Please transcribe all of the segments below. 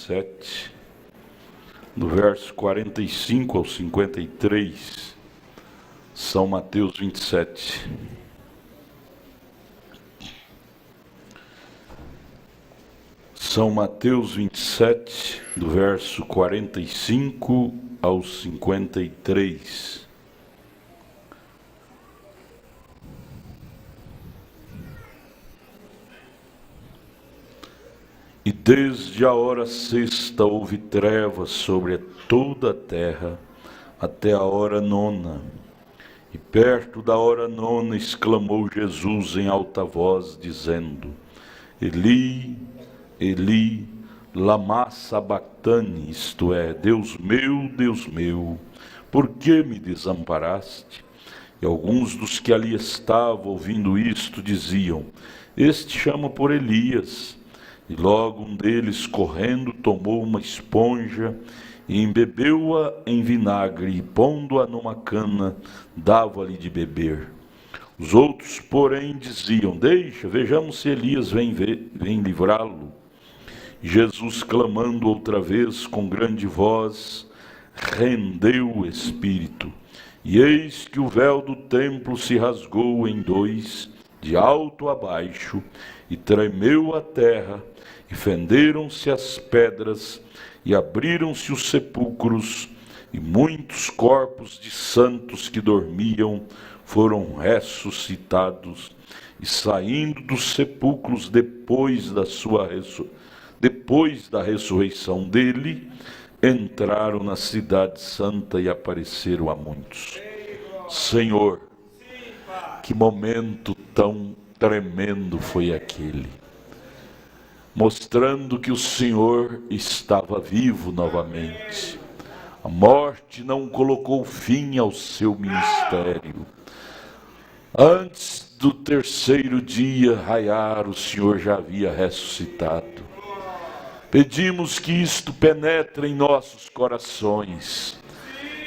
27, do verso 45 ao 53, São Mateus 27. São Mateus 27, do verso 45 ao 53. E desde a hora sexta houve trevas sobre toda a terra, até a hora nona. E perto da hora nona exclamou Jesus em alta voz, dizendo: Eli, Eli, lama sabactani, isto é, Deus meu, por que me desamparaste? E alguns dos que ali estavam ouvindo isto diziam: Este chama por Elias. E logo um deles, correndo, tomou uma esponja e embebeu-a em vinagre, e pondo-a numa cana, dava-lhe de beber. Os outros, porém, diziam: Deixa, vejamos se Elias vem livrá-lo. Jesus, clamando outra vez com grande voz, rendeu o espírito. E eis que o véu do templo se rasgou em dois, de alto a baixo, e tremeu a terra, e fenderam-se as pedras, e abriram-se os sepulcros, e muitos corpos de santos que dormiam foram ressuscitados, e saindo dos sepulcros depois da ressurreição dele, entraram na cidade santa e apareceram a muitos. Senhor, que momento tão tremendo foi aquele, mostrando que o Senhor estava vivo novamente. A morte não colocou fim ao seu ministério. Antes do terceiro dia raiar, o Senhor já havia ressuscitado. Pedimos que isto penetre em nossos corações,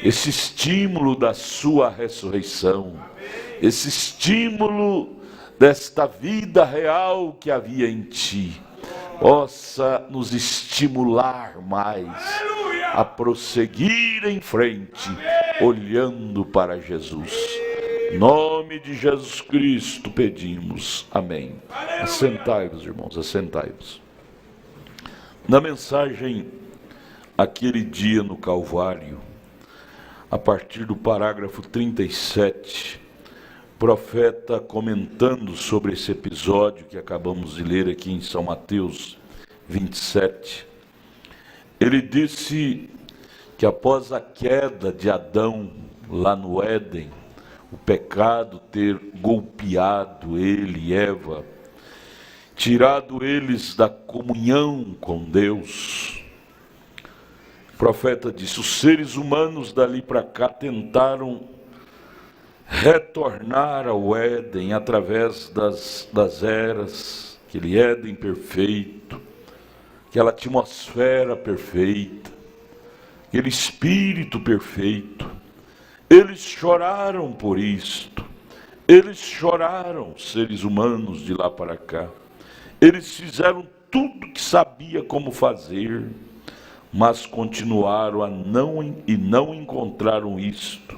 esse estímulo da sua ressurreição, esse estímulo desta vida real que havia em ti, possa nos estimular mais a prosseguir em frente, olhando para Jesus. Em nome de Jesus Cristo pedimos. Amém. Assentai-vos, irmãos, assentai-vos. Na mensagem Aquele Dia no Calvário, a partir do parágrafo 37, o profeta, comentando sobre esse episódio que acabamos de ler aqui em São Mateus 27, ele disse que após a queda de Adão lá no Éden, o pecado ter golpeado ele e Eva, tirado eles da comunhão com Deus, o profeta disse: os seres humanos dali para cá tentaram retornar ao Éden através das eras, aquele Éden perfeito, aquela atmosfera perfeita, aquele espírito perfeito. Eles choraram por isto, eles choraram, seres humanos de lá para cá. Eles fizeram tudo que sabia como fazer, mas continuaram não encontraram isto.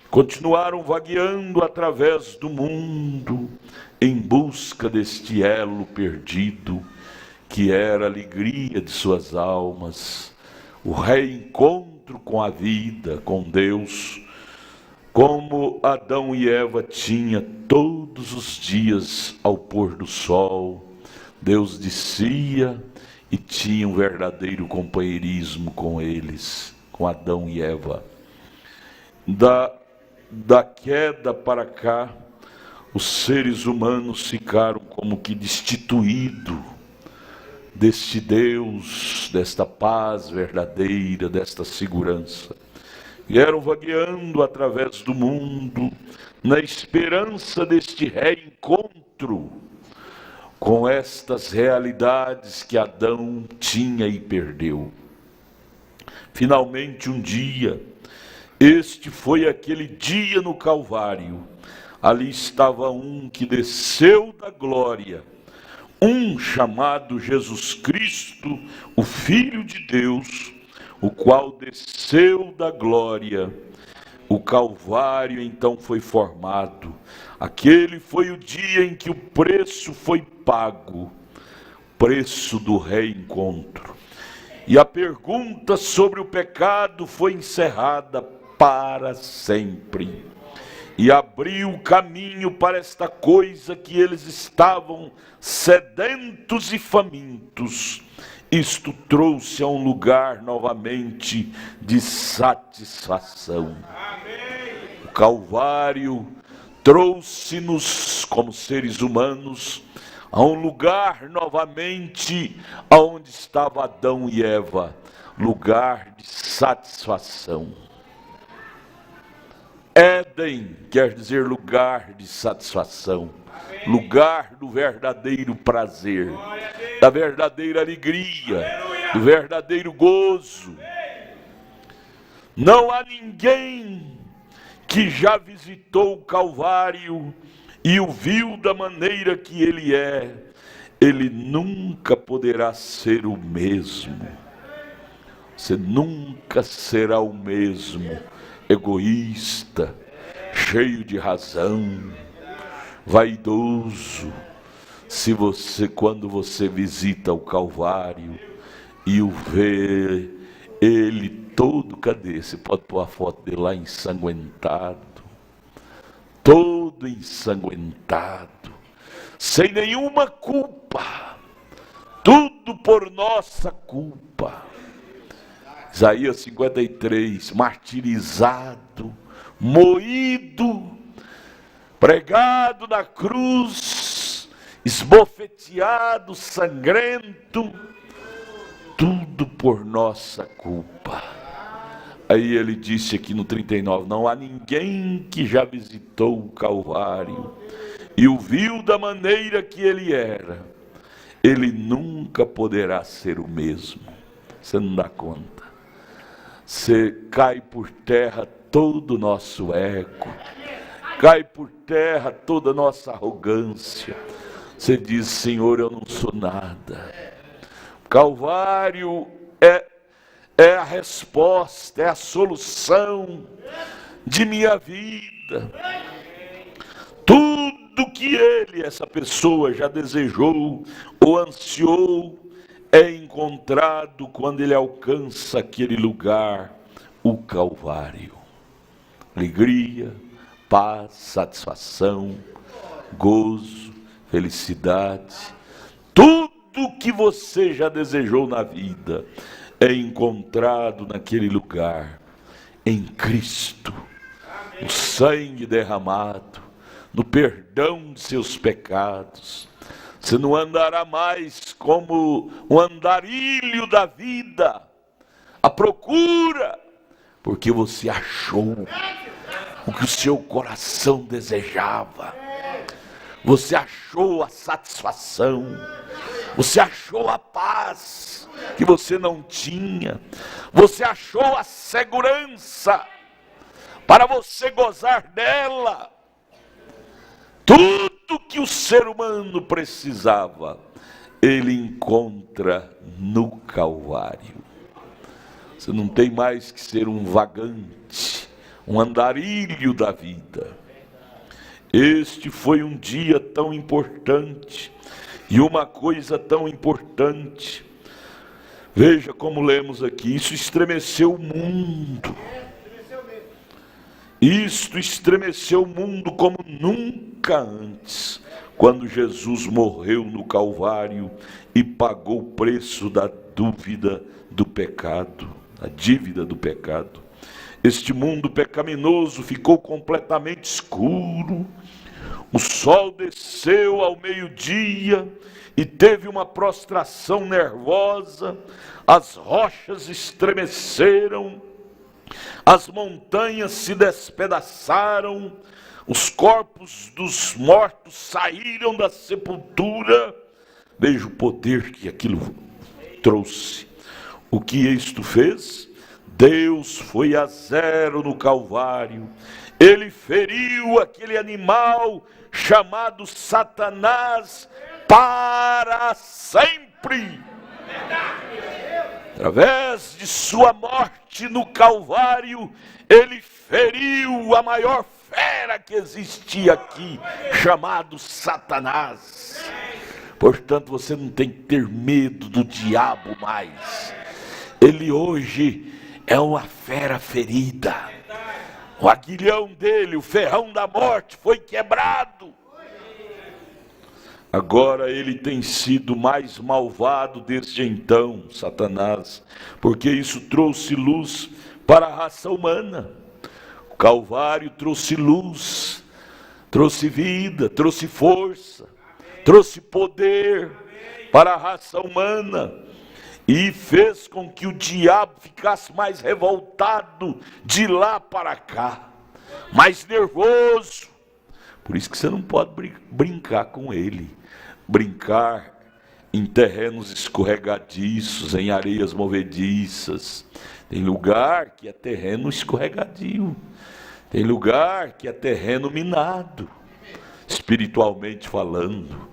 Continuaram vagueando através do mundo, em busca deste elo perdido, que era a alegria de suas almas, o reencontro com a vida, com Deus, como Adão e Eva tinham todos os dias ao pôr do sol. Deus descia e tinha um verdadeiro companheirismo com eles, com Adão e Eva. Da queda para cá, os seres humanos ficaram como que destituídos deste Deus, desta paz verdadeira, desta segurança. Vieram vagueando através do mundo, na esperança deste reencontro com estas realidades que Adão tinha e perdeu. Finalmente um dia, este foi aquele dia no Calvário, ali estava um que desceu da glória, um chamado Jesus Cristo, o Filho de Deus, o qual desceu da glória. O Calvário então foi formado. Aquele foi o dia em que o preço foi pago, preço do reencontro. E a pergunta sobre o pecado foi encerrada para sempre. E abriu o caminho para esta coisa que eles estavam sedentos e famintos. Isto trouxe a um lugar novamente de satisfação. O Calvário trouxe-nos, como seres humanos, a um lugar novamente onde estava Adão e Eva, lugar de satisfação. Éden quer dizer lugar de satisfação, lugar do verdadeiro prazer, da verdadeira alegria, do verdadeiro gozo. Não há ninguém que já visitou o Calvário e o viu da maneira que ele é, ele nunca poderá ser o mesmo. Você nunca será o mesmo, egoísta, cheio de razão, vaidoso, quando você visita o Calvário e o vê, ele todo, cadê? Você pode pôr a foto dele lá ensanguentado, todo ensanguentado, sem nenhuma culpa, tudo por nossa culpa. Isaías 53, martirizado, moído, pregado na cruz, esbofeteado, sangrento, tudo por nossa culpa. Aí ele disse aqui no 39, não há ninguém que já visitou o Calvário e o viu da maneira que ele era, ele nunca poderá ser o mesmo. Você não dá conta. Você cai por terra todo o nosso ego, cai por terra toda a nossa arrogância. Você diz, Senhor, eu não sou nada. Calvário é a resposta, é a solução de minha vida. Tudo que essa pessoa já desejou ou ansiou, é encontrado quando ele alcança aquele lugar, o Calvário. Alegria, paz, satisfação, gozo, felicidade, tudo que você já desejou na vida é encontrado naquele lugar, em Cristo, o sangue derramado, no perdão de seus pecados. Você não andará mais como um andarilho da vida, à procura, porque você achou o que o seu coração desejava. Você achou a satisfação, você achou a paz que você não tinha, você achou a segurança para você gozar dela. Tudo que o ser humano precisava, ele encontra no Calvário. Você não tem mais que ser um vagante, um andarilho da vida. Este foi um dia tão importante e uma coisa tão importante. Veja como lemos aqui, isso estremeceu o mundo. Isto estremeceu o mundo como nunca antes, quando Jesus morreu no Calvário e pagou o preço da dúvida do pecado, a dívida do pecado. Este mundo pecaminoso ficou completamente escuro, o sol desceu ao meio-dia e teve uma prostração nervosa, as rochas estremeceram, as montanhas se despedaçaram, os corpos dos mortos saíram da sepultura. Veja o poder que aquilo trouxe. O que isto fez? Deus foi a zero no Calvário. Ele feriu aquele animal chamado Satanás para sempre. Através de sua morte no Calvário, ele feriu a maior fera que existia aqui, chamado Satanás. Portanto, você não tem que ter medo do diabo mais. Ele hoje é uma fera ferida. O aguilhão dele, o ferrão da morte foi quebrado. Agora ele tem sido mais malvado desde então, Satanás, porque isso trouxe luz para a raça humana. O Calvário trouxe luz, trouxe vida, trouxe força, trouxe poder para a raça humana e fez com que o diabo ficasse mais revoltado de lá para cá, mais nervoso. Por isso que você não pode brincar com ele, brincar em terrenos escorregadiços, em areias movediças. Tem lugar que é terreno escorregadio, tem lugar que é terreno minado, espiritualmente falando.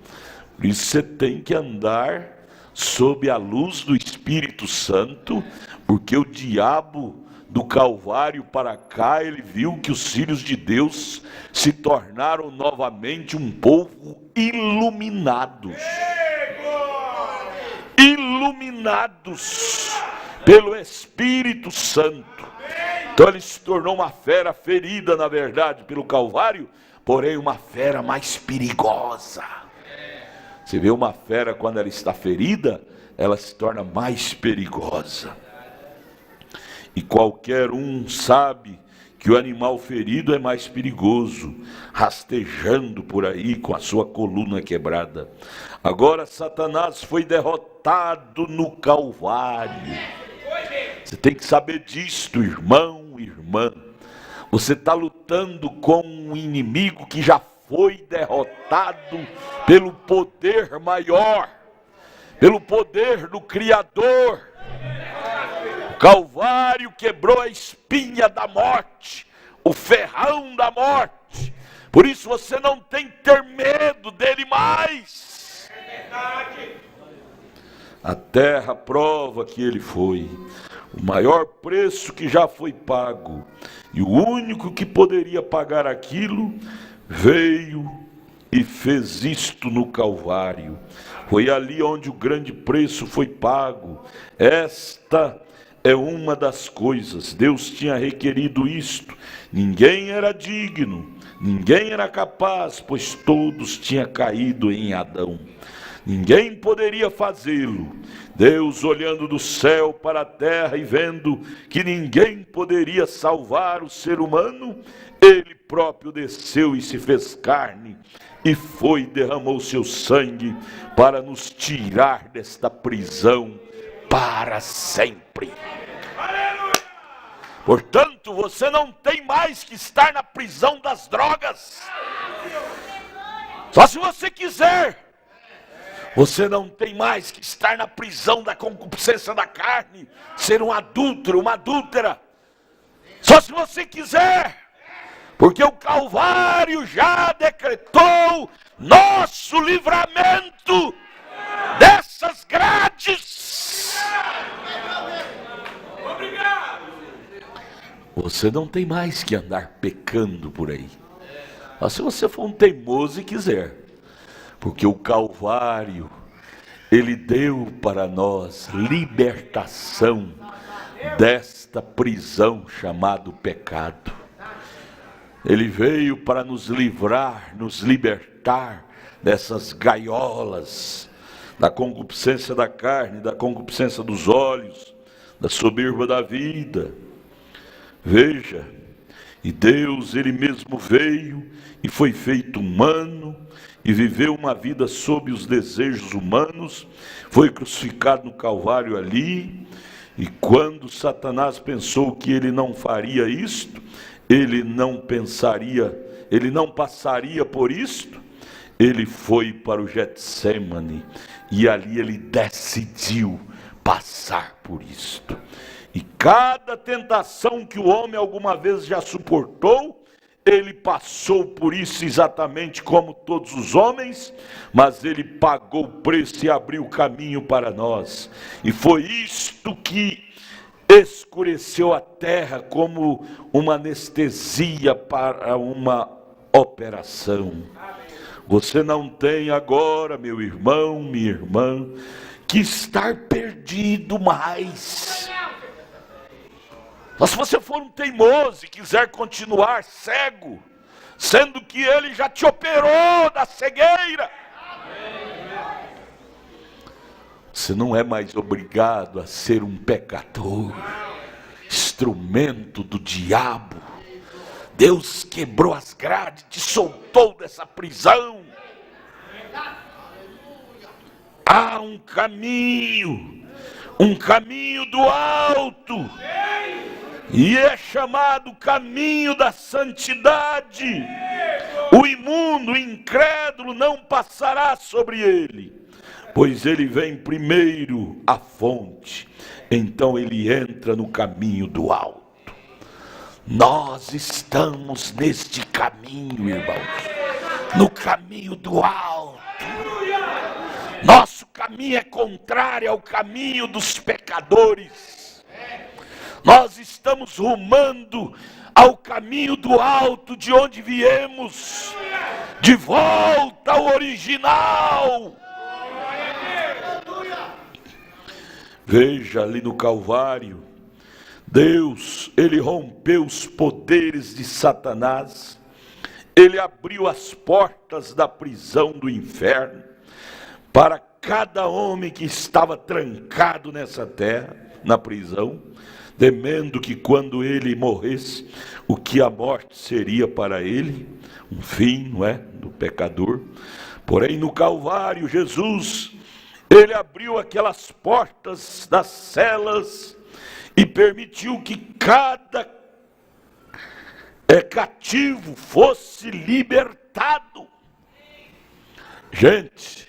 Por isso você tem que andar sob a luz do Espírito Santo, porque o diabo do Calvário para cá, ele viu que os filhos de Deus se tornaram novamente um povo iluminados. Iluminados pelo Espírito Santo. Então ele se tornou uma fera ferida, na verdade, pelo Calvário, porém uma fera mais perigosa. Você vê uma fera, quando ela está ferida, ela se torna mais perigosa. E qualquer um sabe que o animal ferido é mais perigoso, rastejando por aí com a sua coluna quebrada. Agora Satanás foi derrotado no Calvário. Você tem que saber disto, irmão, irmã. Você está lutando com um inimigo que já foi derrotado pelo poder maior, pelo poder do Criador. O Calvário quebrou a espinha da morte, o ferrão da morte. Por isso você não tem que ter medo dele mais. A terra prova que ele foi o maior preço que já foi pago, e o único que poderia pagar aquilo veio e fez isto no Calvário. Foi ali onde o grande preço foi pago. Esta é uma das coisas. Deus tinha requerido isto. Ninguém era digno, ninguém era capaz, pois todos tinham caído em Adão. Ninguém poderia fazê-lo. Deus, olhando do céu para a terra e vendo que ninguém poderia salvar o ser humano, ele próprio desceu e se fez carne e foi e derramou seu sangue para nos tirar desta prisão para sempre. Portanto, você não tem mais que estar na prisão das drogas. Só se você quiser. Você não tem mais que estar na prisão da concupiscência da carne, ser um adúltero, uma adúltera. Só se você quiser. Porque o Calvário já decretou nosso livramento dessas grades. Obrigado. Você não tem mais que andar pecando por aí. Mas se você for um teimoso e quiser. Porque o Calvário, ele deu para nós libertação desta prisão chamada pecado. Ele veio para nos livrar, nos libertar dessas gaiolas, da concupiscência da carne, da concupiscência dos olhos, da soberba da vida. Veja, e Deus, ele mesmo veio e foi feito humano, e viveu uma vida sob os desejos humanos, foi crucificado no Calvário ali, e quando Satanás pensou que ele não faria isto, ele não passaria por isto, ele foi para o Getsêmani, e ali ele decidiu passar por isto. E cada tentação que o homem alguma vez já suportou, ele passou por isso exatamente como todos os homens, mas ele pagou o preço e abriu o caminho para nós. E foi isto que escureceu a terra como uma anestesia para uma operação. Você não tem agora, meu irmão, minha irmã, que estar perdido mais. Mas se você for um teimoso e quiser continuar cego, sendo que ele já te operou da cegueira, você não é mais obrigado a ser um pecador, instrumento do diabo. Deus quebrou as grades, te soltou dessa prisão. Há um caminho do alto, e é chamado caminho da santidade. O imundo, o incrédulo não passará sobre ele, pois ele vem primeiro à fonte, então ele entra no caminho do alto. Nós estamos neste caminho, irmãos, no caminho do alto. Nosso caminho é contrário ao caminho dos pecadores. Nós estamos rumando ao caminho do alto, de onde viemos, de volta ao original. Veja ali no Calvário, Deus, ele rompeu os poderes de Satanás, ele abriu as portas da prisão do inferno para cada homem que estava trancado nessa terra, na prisão, temendo que quando ele morresse, o que a morte seria para ele, um fim, não é, do pecador. Porém no Calvário, Jesus, ele abriu aquelas portas das celas e permitiu que cada cativo fosse libertado. Gente,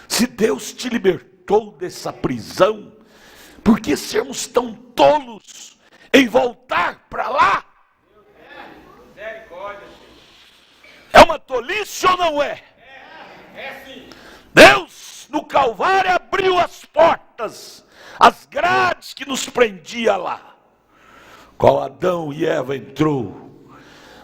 se Deus te libertou dessa prisão, por que sermos tão tolos em voltar para lá? É uma tolice ou não é? Deus no Calvário abriu as portas, as grades que nos prendia lá. Qual Adão e Eva entrou,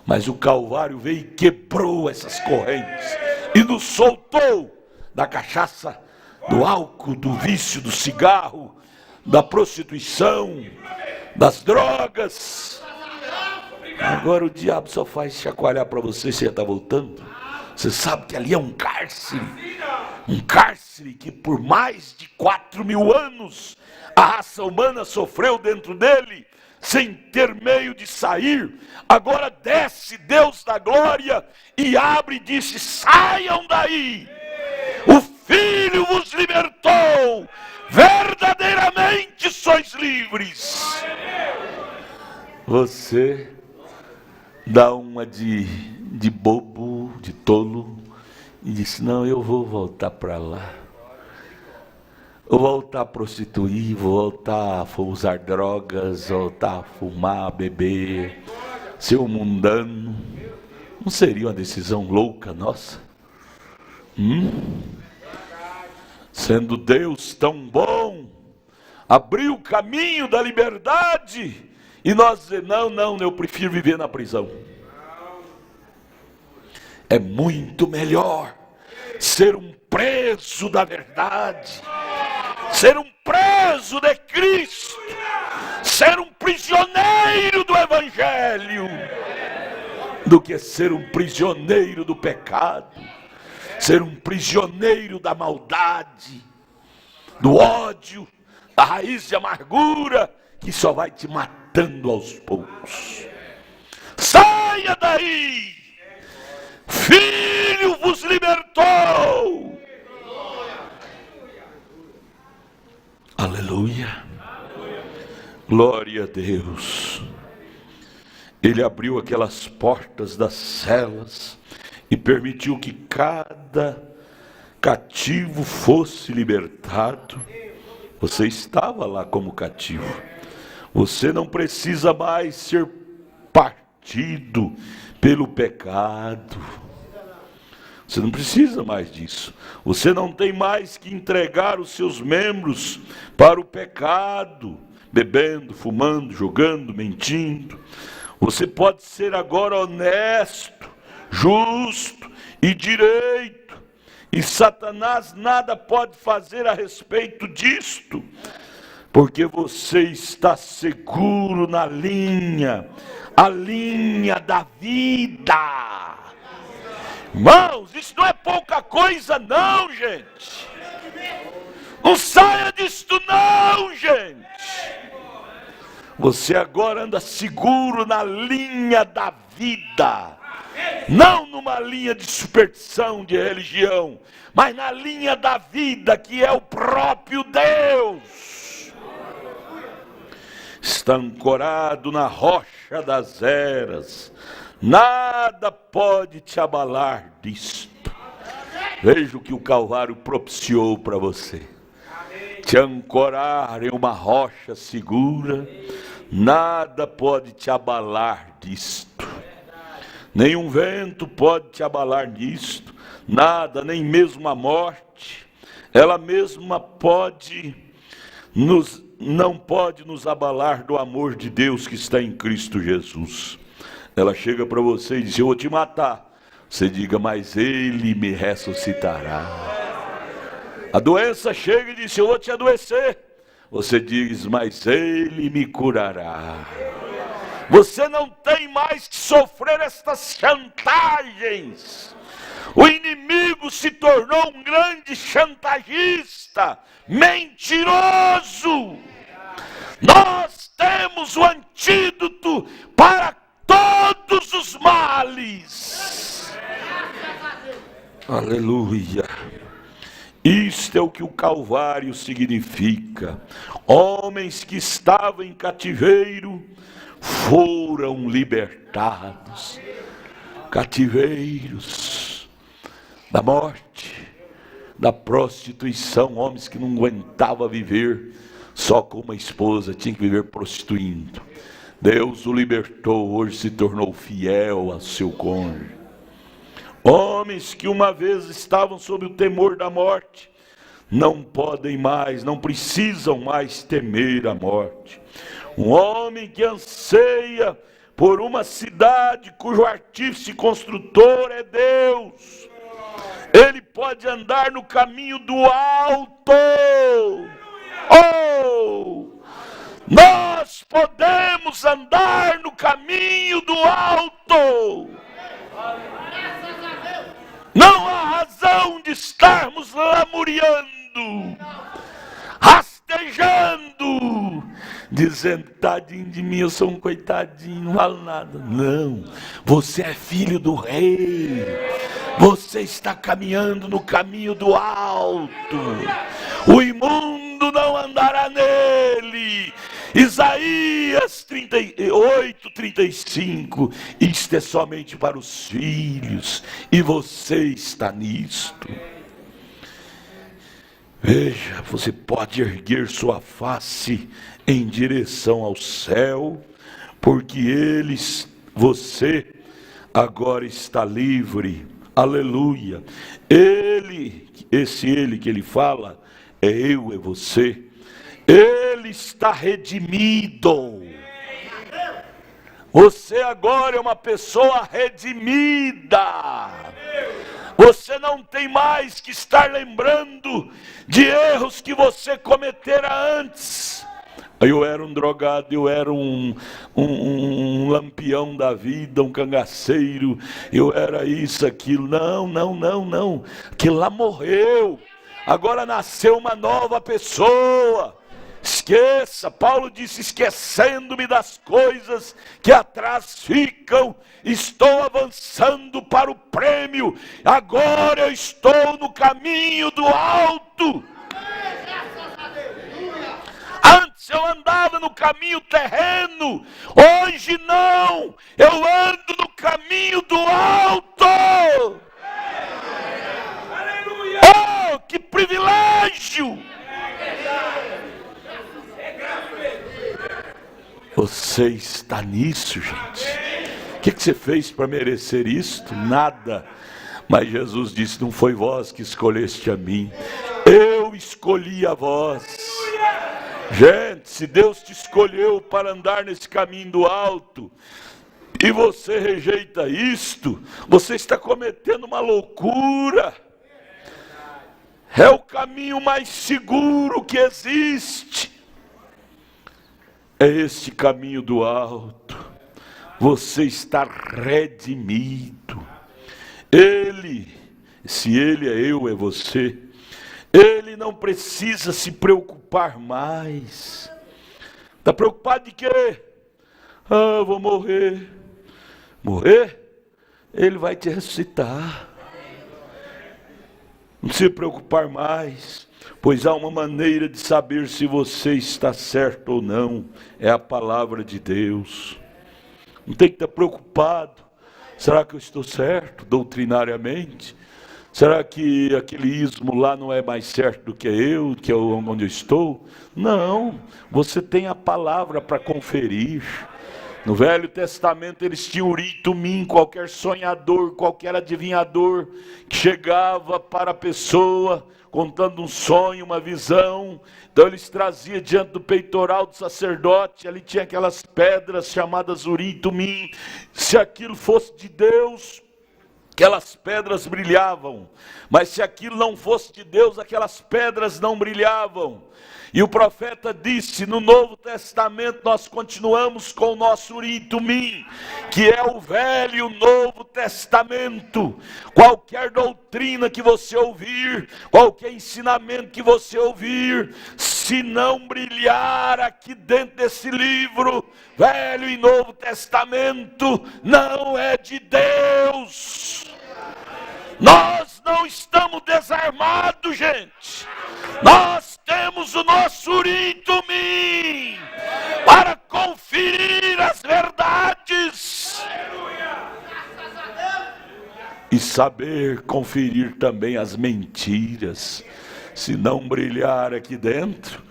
mas o Calvário veio e quebrou essas correntes e nos soltou da cachaça, do álcool, do vício, do cigarro, da prostituição, das drogas. Agora o diabo só faz chacoalhar para você, você já está voltando. Você sabe que ali é um cárcere que por mais de 4.000 anos a raça humana sofreu dentro dele, sem ter meio de sair. Agora desce Deus da glória e abre e disse: saiam daí, o Filho vos libertou, verdadeiramente sois livres. Você dá uma de bobo, de tolo, e disse: não, eu vou voltar para lá, vou voltar a prostituir, vou voltar a usar drogas, voltar a fumar, a beber, ser um mundano. Não seria uma decisão louca nossa? Sendo Deus tão bom, abriu o caminho da liberdade, e nós dizer: não, eu prefiro viver na prisão. É muito melhor ser um preso da verdade, ser um preso de Cristo, ser um prisioneiro do Evangelho, do que ser um prisioneiro do pecado, ser um prisioneiro da maldade, do ódio, da raiz de amargura, que só vai te matando aos poucos. Saia daí! Filho vos libertou! Aleluia! Glória a Deus! Ele abriu aquelas portas das celas e permitiu que cada cativo fosse libertado. Você estava lá como cativo. Você não precisa mais ser partido pelo pecado. Você não precisa mais disso. Você não tem mais que entregar os seus membros para o pecado, bebendo, fumando, jogando, mentindo. Você pode ser agora honesto, justo e direito. E Satanás nada pode fazer a respeito disto, porque você está seguro na linha, a linha da vida. Irmãos, isso não é pouca coisa não, gente. Não saia disto não, gente. Você agora anda seguro na linha da vida. Não numa linha de superstição, de religião, mas na linha da vida, que é o próprio Deus. Está ancorado na rocha das eras. Nada pode te abalar disto. Veja o que o Calvário propiciou para você. Te ancorar em uma rocha segura. Nada pode te abalar disto. Nenhum vento pode te abalar nisto. Nada, nem mesmo a morte. Ela mesma não pode nos abalar do amor de Deus que está em Cristo Jesus. Ela chega para você e diz: eu vou te matar. Você diga: mas Ele me ressuscitará. A doença chega e diz: eu vou te adoecer. Você diz: mas Ele me curará. Você não tem mais que sofrer estas chantagens. O inimigo se tornou um grande chantagista, mentiroso. Nós temos o antídoto para todos os males. Aleluia. Isto é o que o Calvário significa. Homens que estavam em cativeiro foram libertados. Cativeiros da morte, da prostituição. Homens que não aguentavam viver só com uma esposa, tinha que viver prostituindo. Deus o libertou, hoje se tornou fiel a seu cônjuge. Homens que uma vez estavam sob o temor da morte, não podem mais, não precisam mais temer a morte. Um homem que anseia por uma cidade cujo artífice construtor é Deus. Ele pode andar no caminho do alto. Oh! Nós podemos andar no caminho do alto. Não há razão de estarmos lamuriando, rastejando, dizendo: tadinho de mim, eu sou um coitadinho, não valo nada. Não, você é filho do rei. Você está caminhando no caminho do alto. O imundo não andará nele. Isaías 38:35. Isto é somente para os filhos, e você está nisto. Veja, você pode erguer sua face em direção ao céu, porque você agora está livre. Aleluia. Ele que ele fala, é eu, é você. Ele está redimido. Você agora é uma pessoa redimida. Você não tem mais que estar lembrando de erros que você cometera antes. Eu era um drogado, eu era um lampião da vida, um cangaceiro, eu era isso, aquilo. Não. Aquilo lá morreu. Agora nasceu uma nova pessoa. Esqueça, Paulo disse: esquecendo-me das coisas que atrás ficam, estou avançando para o prêmio. Agora eu estou no caminho do alto. Antes eu andava no caminho terreno, hoje não, eu ando no caminho do alto. Oh, que privilégio! Você está nisso, gente. O que você fez para merecer isto? Nada. Mas Jesus disse: não foi vós que escolheste a mim, eu escolhi a vós. Gente, se Deus te escolheu para andar nesse caminho do alto, e você rejeita isto, você está cometendo uma loucura. É o caminho mais seguro que existe. É este caminho do alto. Você está redimido. Ele, se ele é eu, é você, ele não precisa se preocupar mais. Está preocupado de quê? Eu vou morrer. Morrer? Ele vai te ressuscitar. Não se preocupar mais, pois há uma maneira de saber se você está certo ou não. É a palavra de Deus. Não tem que estar preocupado. Será que eu estou certo doutrinariamente? Será que aquele ismo lá não é mais certo do que eu, que é onde eu estou? Não, você tem a palavra para conferir. No Velho Testamento eles tinham Urim e Tumim, qualquer sonhador, qualquer adivinhador que chegava para a pessoa contando um sonho, uma visão. Então eles traziam diante do peitoral do sacerdote, ali tinha aquelas pedras chamadas Urim e Tumim. Se aquilo fosse de Deus, aquelas pedras brilhavam, mas se aquilo não fosse de Deus, aquelas pedras não brilhavam. E o profeta disse: no Novo Testamento nós continuamos com o nosso Urim e Tumim, que é o Velho e o Novo Testamento. Qualquer doutrina que você ouvir, qualquer ensinamento que você ouvir, se não brilhar aqui dentro desse livro, Velho e Novo Testamento, não é de Deus. Nós não estamos desarmados, gente. Nós temos o nosso Urim e Tumim para conferir as verdades e saber conferir também as mentiras. Se não brilhar aqui dentro,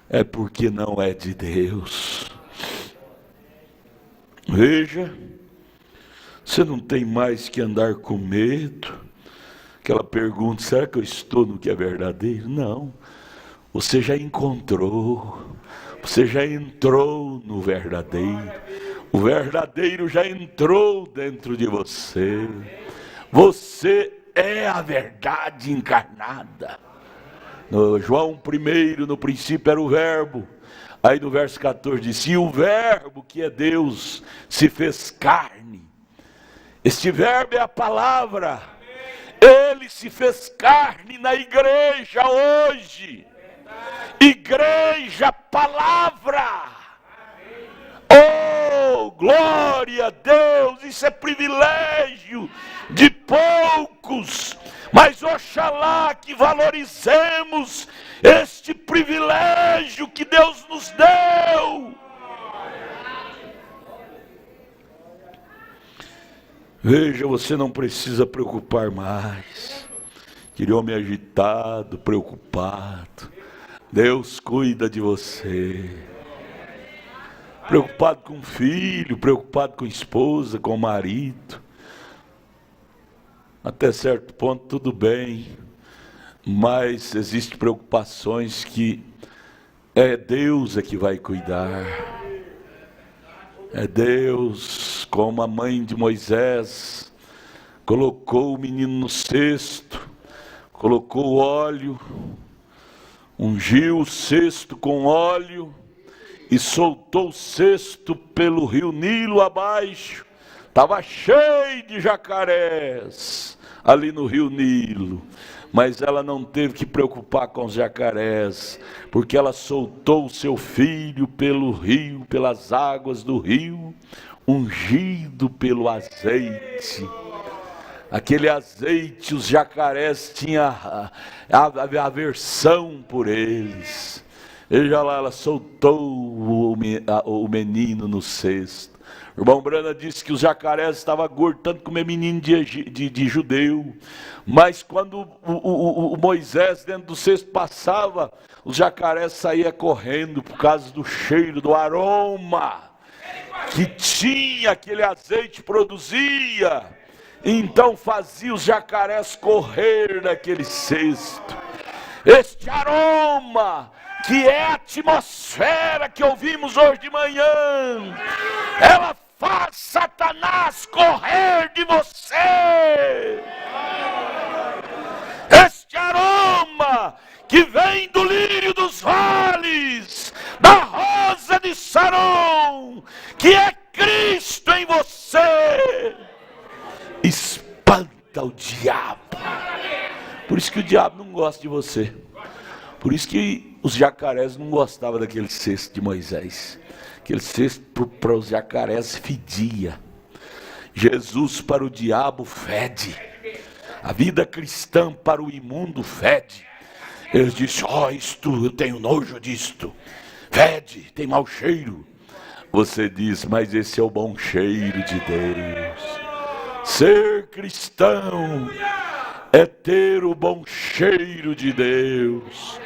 é porque não é de Deus. Veja, você não tem mais que andar com medo. Aquela pergunta: será que eu estou no que é verdadeiro? Não, você já encontrou, você já entrou no verdadeiro. O verdadeiro já entrou dentro de você. Você é a verdade encarnada. No João 1, no princípio era o verbo. Aí no verso 14 diz: e o verbo, que é Deus, se fez carne. Este verbo é a palavra. Ele se fez carne na igreja hoje. Igreja, palavra. Oh, glória a Deus. Isso é privilégio de poucos, mas oxalá que valorizemos este privilégio que Deus nos deu. Veja, você não precisa preocupar mais. Aquele homem agitado, preocupado. Deus cuida de você. Preocupado com o filho, preocupado com a esposa, com o marido. Até certo ponto tudo bem. Mas existem preocupações que é Deus que vai cuidar. É Deus, como a mãe de Moisés colocou o menino no cesto, colocou óleo, ungiu o cesto com óleo e soltou o cesto pelo rio Nilo abaixo. Estava cheio de jacarés ali no rio Nilo. Mas ela não teve que preocupar com os jacarés, porque ela soltou o seu filho pelo rio, pelas águas do rio, ungido pelo azeite. Aquele azeite, os jacarés tinham aversão por eles. Veja lá, ela soltou o menino no cesto. O irmão Brana disse que os jacarés estavam gordos, tanto comer menino de judeu. Mas quando o Moisés dentro do cesto passava, os jacarés saíam correndo por causa do cheiro, do aroma que tinha aquele azeite, produzia, então fazia os jacarés correr naquele cesto. Este aroma, que é a atmosfera que ouvimos hoje de manhã, ela faz Satanás correr de você. Este aroma que vem do lírio dos vales, da rosa de Saron, que é Cristo em você, espanta o diabo. Por isso que o diabo não gosta de você. Por isso que os jacarés não gostavam daquele cesto de Moisés. Aquele cesto para os jacarés fedia. Jesus para o diabo fede. A vida cristã para o imundo fede. Eles dizem, isto, eu tenho nojo disto. Fede, tem mau cheiro. Você diz, mas esse é o bom cheiro de Deus. Ser cristão é ter o bom cheiro de Deus.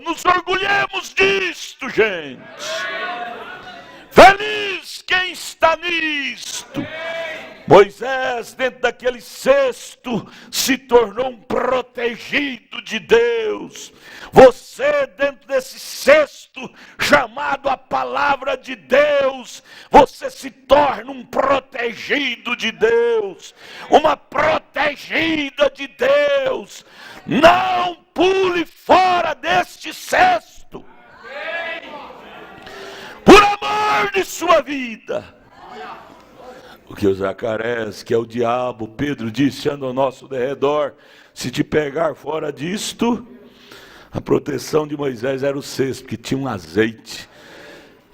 Nos orgulhemos disto, gente. Feliz quem está nisto. Moisés, dentro daquele cesto, se tornou um protegido de Deus. Você, dentro desse cesto, chamado a palavra de Deus, você se torna um protegido de Deus, uma protegida de Deus. Não pule fora deste cesto, por amor de sua vida. Porque os jacarés, que é o diabo, Pedro disse, anda ao nosso derredor. Se te pegar fora disto, a proteção de Moisés era o cesto, que tinha um azeite,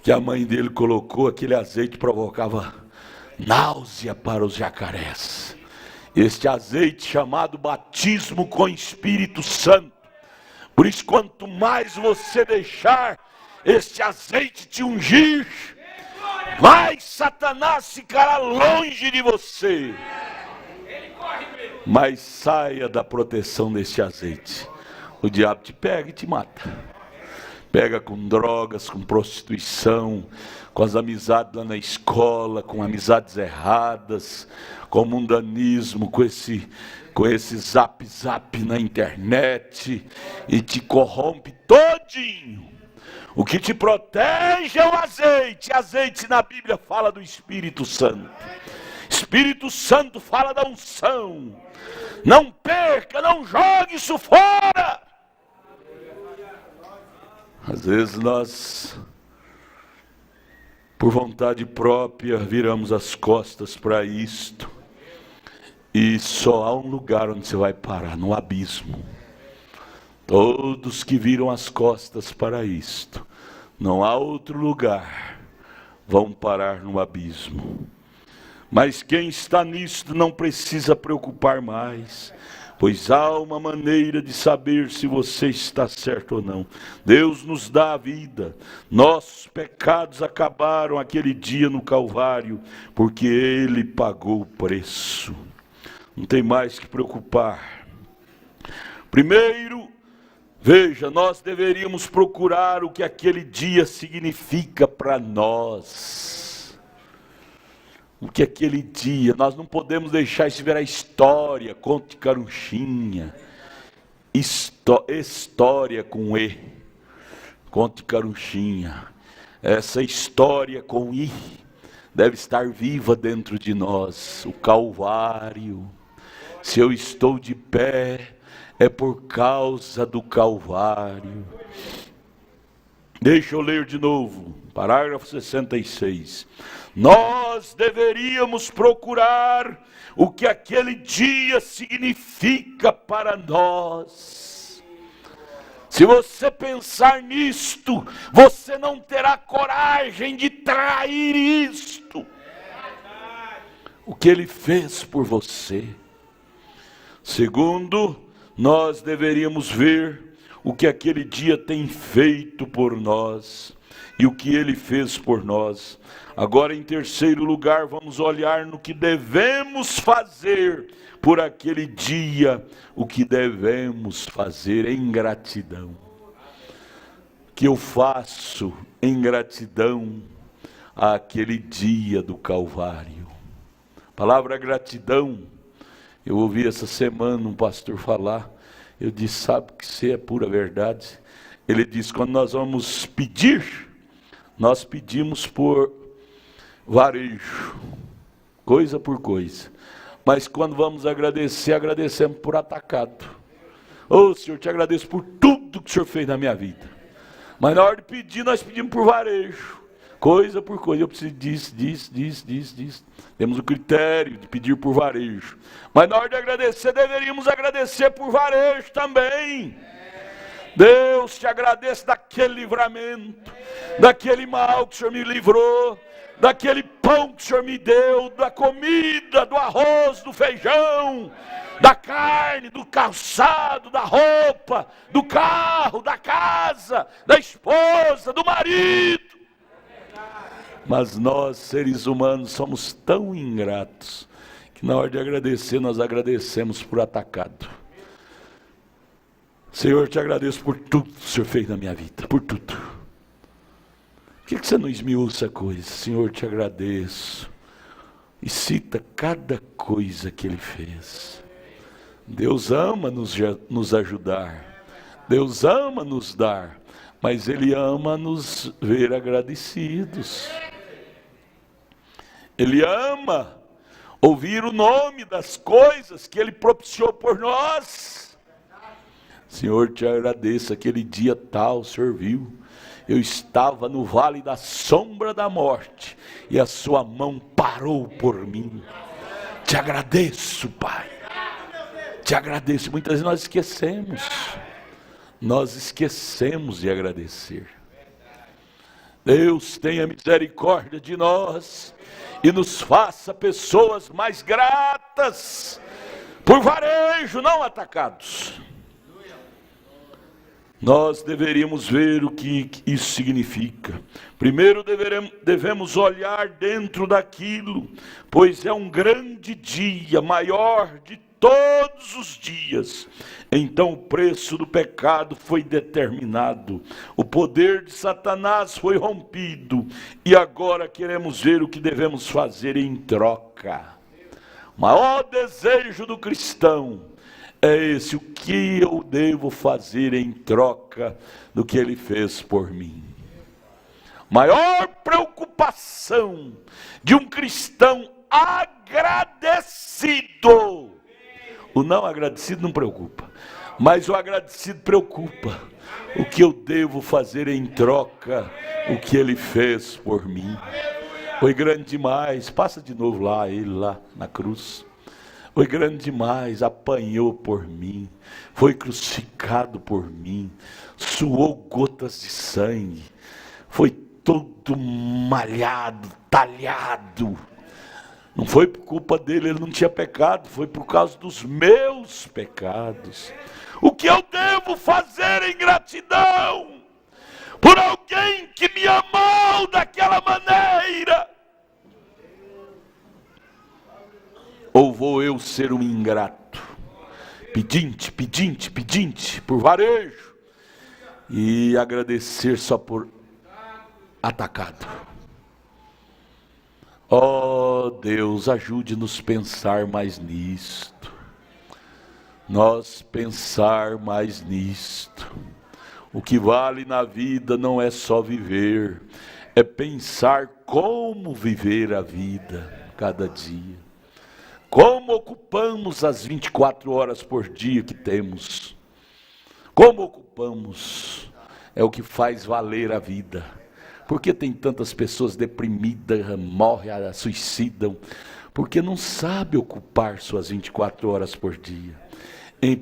que a mãe dele colocou. Aquele azeite provocava náusea para os jacarés. Este azeite chamado batismo com Espírito Santo. Por isso, quanto mais você deixar este azeite te ungir, mais Satanás ficará longe de você. Mas saia da proteção desse azeite. O diabo te pega e te mata. Pega com drogas, com prostituição, com as amizades lá na escola, com amizades erradas, com mundanismo, com esse zap na internet, e te corrompe todinho. O que te protege é o azeite. Azeite na Bíblia fala do Espírito Santo. Espírito Santo fala da unção. Não perca, não jogue isso fora. Às vezes nós, por vontade própria, viramos as costas para isto. E só há um lugar onde você vai parar, no abismo. Todos que viram as costas para isto, não há outro lugar, vão parar no abismo. Mas quem está nisto não precisa preocupar mais, pois há uma maneira de saber se você está certo ou não. Deus nos dá a vida. Nossos pecados acabaram aquele dia no Calvário, porque Ele pagou o preço. Não tem mais que preocupar. Primeiro, veja, nós deveríamos procurar o que aquele dia significa para nós. O que aquele dia, nós não podemos deixar isso virar história, conto de carunchinha. História com E, conto de carunchinha. Essa história com I deve estar viva dentro de nós. O Calvário. Se eu estou de pé, é por causa do Calvário. Deixa eu ler de novo, parágrafo 66. Nós deveríamos procurar o que aquele dia significa para nós. Se você pensar nisto, você não terá coragem de trair isto. O que Ele fez por você. Segundo, nós deveríamos ver o que aquele dia tem feito por nós e o que Ele fez por nós. Agora, em terceiro lugar, vamos olhar no que devemos fazer por aquele dia, o que devemos fazer em gratidão. O que eu faço em gratidão àquele dia do Calvário. Palavra gratidão. Eu ouvi essa semana um pastor falar, eu disse, sabe que isso é pura verdade? Ele disse, quando nós vamos pedir, nós pedimos por varejo, coisa por coisa. Mas quando vamos agradecer, agradecemos por atacado. Ô Senhor, te agradeço por tudo que o Senhor fez na minha vida. Mas na hora de pedir, nós pedimos por varejo, coisa por coisa. Eu preciso disso. Temos o critério de pedir por varejo. Mas na hora de agradecer, deveríamos agradecer por varejo também. Deus, te agradeço daquele livramento, daquele mal que o Senhor me livrou, daquele pão que o Senhor me deu, da comida, do arroz, do feijão, da carne, do calçado, da roupa, do carro, da casa, da esposa, do marido. Mas nós, seres humanos, somos tão ingratos que na hora de agradecer, nós agradecemos por atacado. Senhor, te agradeço por tudo que o Senhor fez na minha vida, por tudo. Por que você não esmiuça a coisa? Senhor, te agradeço. E cita cada coisa que Ele fez. Deus ama nos ajudar. Deus ama nos dar. Mas Ele ama nos ver agradecidos. Ele ama ouvir o nome das coisas que Ele propiciou por nós. Senhor, te agradeço, aquele dia tal, o Senhor viu. Eu estava no vale da sombra da morte, e a sua mão parou por mim. Te agradeço, Pai. Te agradeço. Muitas vezes nós esquecemos. Nós esquecemos de agradecer. Deus tenha misericórdia de nós e nos faça pessoas mais gratas, por varejo, não atacados. Nós deveríamos ver o que isso significa. Primeiro devemos olhar dentro daquilo, pois é um grande dia, maior de todos os dias. Então o preço do pecado foi determinado, o poder de Satanás foi rompido, e agora queremos ver o que devemos fazer em troca. O maior desejo do cristão é esse: o que eu devo fazer em troca do que Ele fez por mim? Maior preocupação de um cristão agradecido. O não agradecido não preocupa, mas o agradecido preocupa. O que eu devo fazer em troca, o que Ele fez por mim? Foi grande demais. Passa de novo lá, ele lá na cruz. Foi grande demais, apanhou por mim, foi crucificado por mim, suou gotas de sangue, foi todo malhado, talhado. Não foi por culpa dele, ele não tinha pecado, foi por causa dos meus pecados. O que eu devo fazer em gratidão por alguém que me amou daquela maneira? Ou vou eu ser um ingrato, pedinte, por varejo, e agradecer só por atacado? Oh Deus, ajude-nos a pensar mais nisto. Nós pensar mais nisto. O que vale na vida não é só viver, é pensar como viver a vida cada dia. Como ocupamos as 24 horas por dia que temos? Como ocupamos? É o que faz valer a vida. Por que tem tantas pessoas deprimidas, morrem, suicidam? Porque não sabe ocupar suas 24 horas por dia.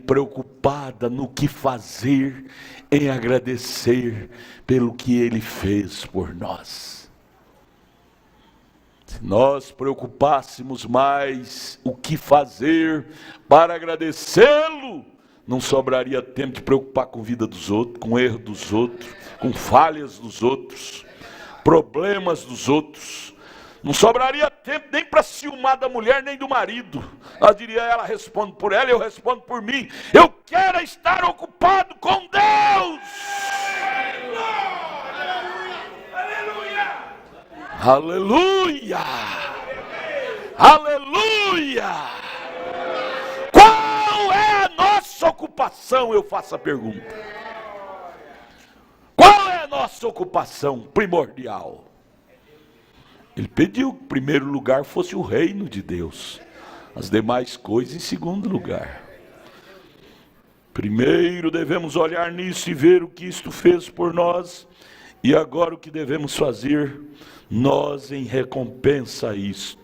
Preocupada no que fazer, em agradecer pelo que Ele fez por nós. Se nós preocupássemos mais o que fazer para agradecê-lo, não sobraria tempo de preocupar com a vida dos outros, com o erro dos outros, com falhas dos outros, problemas dos outros. Não sobraria tempo nem para ciúmar da mulher nem do marido. Ela diria, ela responde por ela, eu respondo por mim. Eu quero estar ocupado com Deus. Aleluia! Aleluia! Qual é a nossa ocupação? Eu faço a pergunta. Qual é a nossa ocupação primordial? Ele pediu que o primeiro lugar fosse o reino de Deus, as demais coisas em segundo lugar. Primeiro devemos olhar nisso e ver o que isto fez por nós, e agora o que devemos fazer nós em recompensa a isso.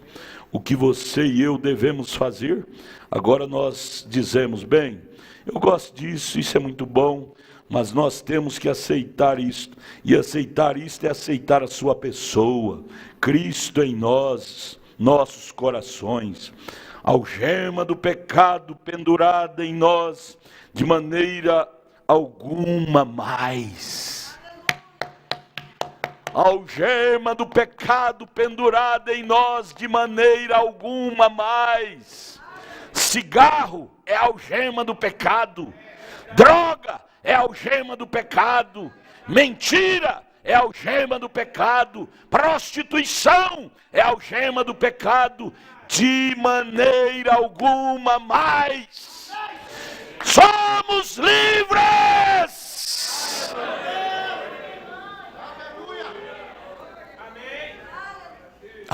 O que você e eu devemos fazer? Agora nós dizemos, bem, eu gosto disso, isso é muito bom, mas nós temos que aceitar isto, e aceitar isto é aceitar a sua pessoa, Cristo em nós, nossos corações, algema do pecado pendurada em nós, de maneira alguma mais. Algema do pecado pendurada em nós, de maneira alguma mais. Cigarro é algema do pecado, droga é algema do pecado, mentira é algema do pecado, prostituição é algema do pecado, de maneira alguma mais. Somos livres!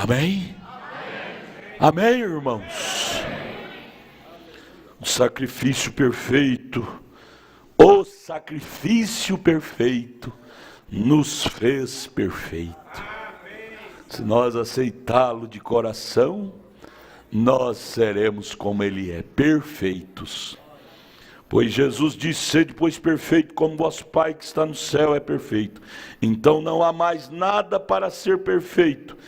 Amém? Amém, irmãos? O sacrifício perfeito, o sacrifício perfeito nos fez perfeito. Se nós aceitá-lo de coração, nós seremos como ele é, perfeitos. Pois Jesus disse, sede pois perfeito, como vosso Pai que está no céu é perfeito. Então não há mais nada para ser perfeito,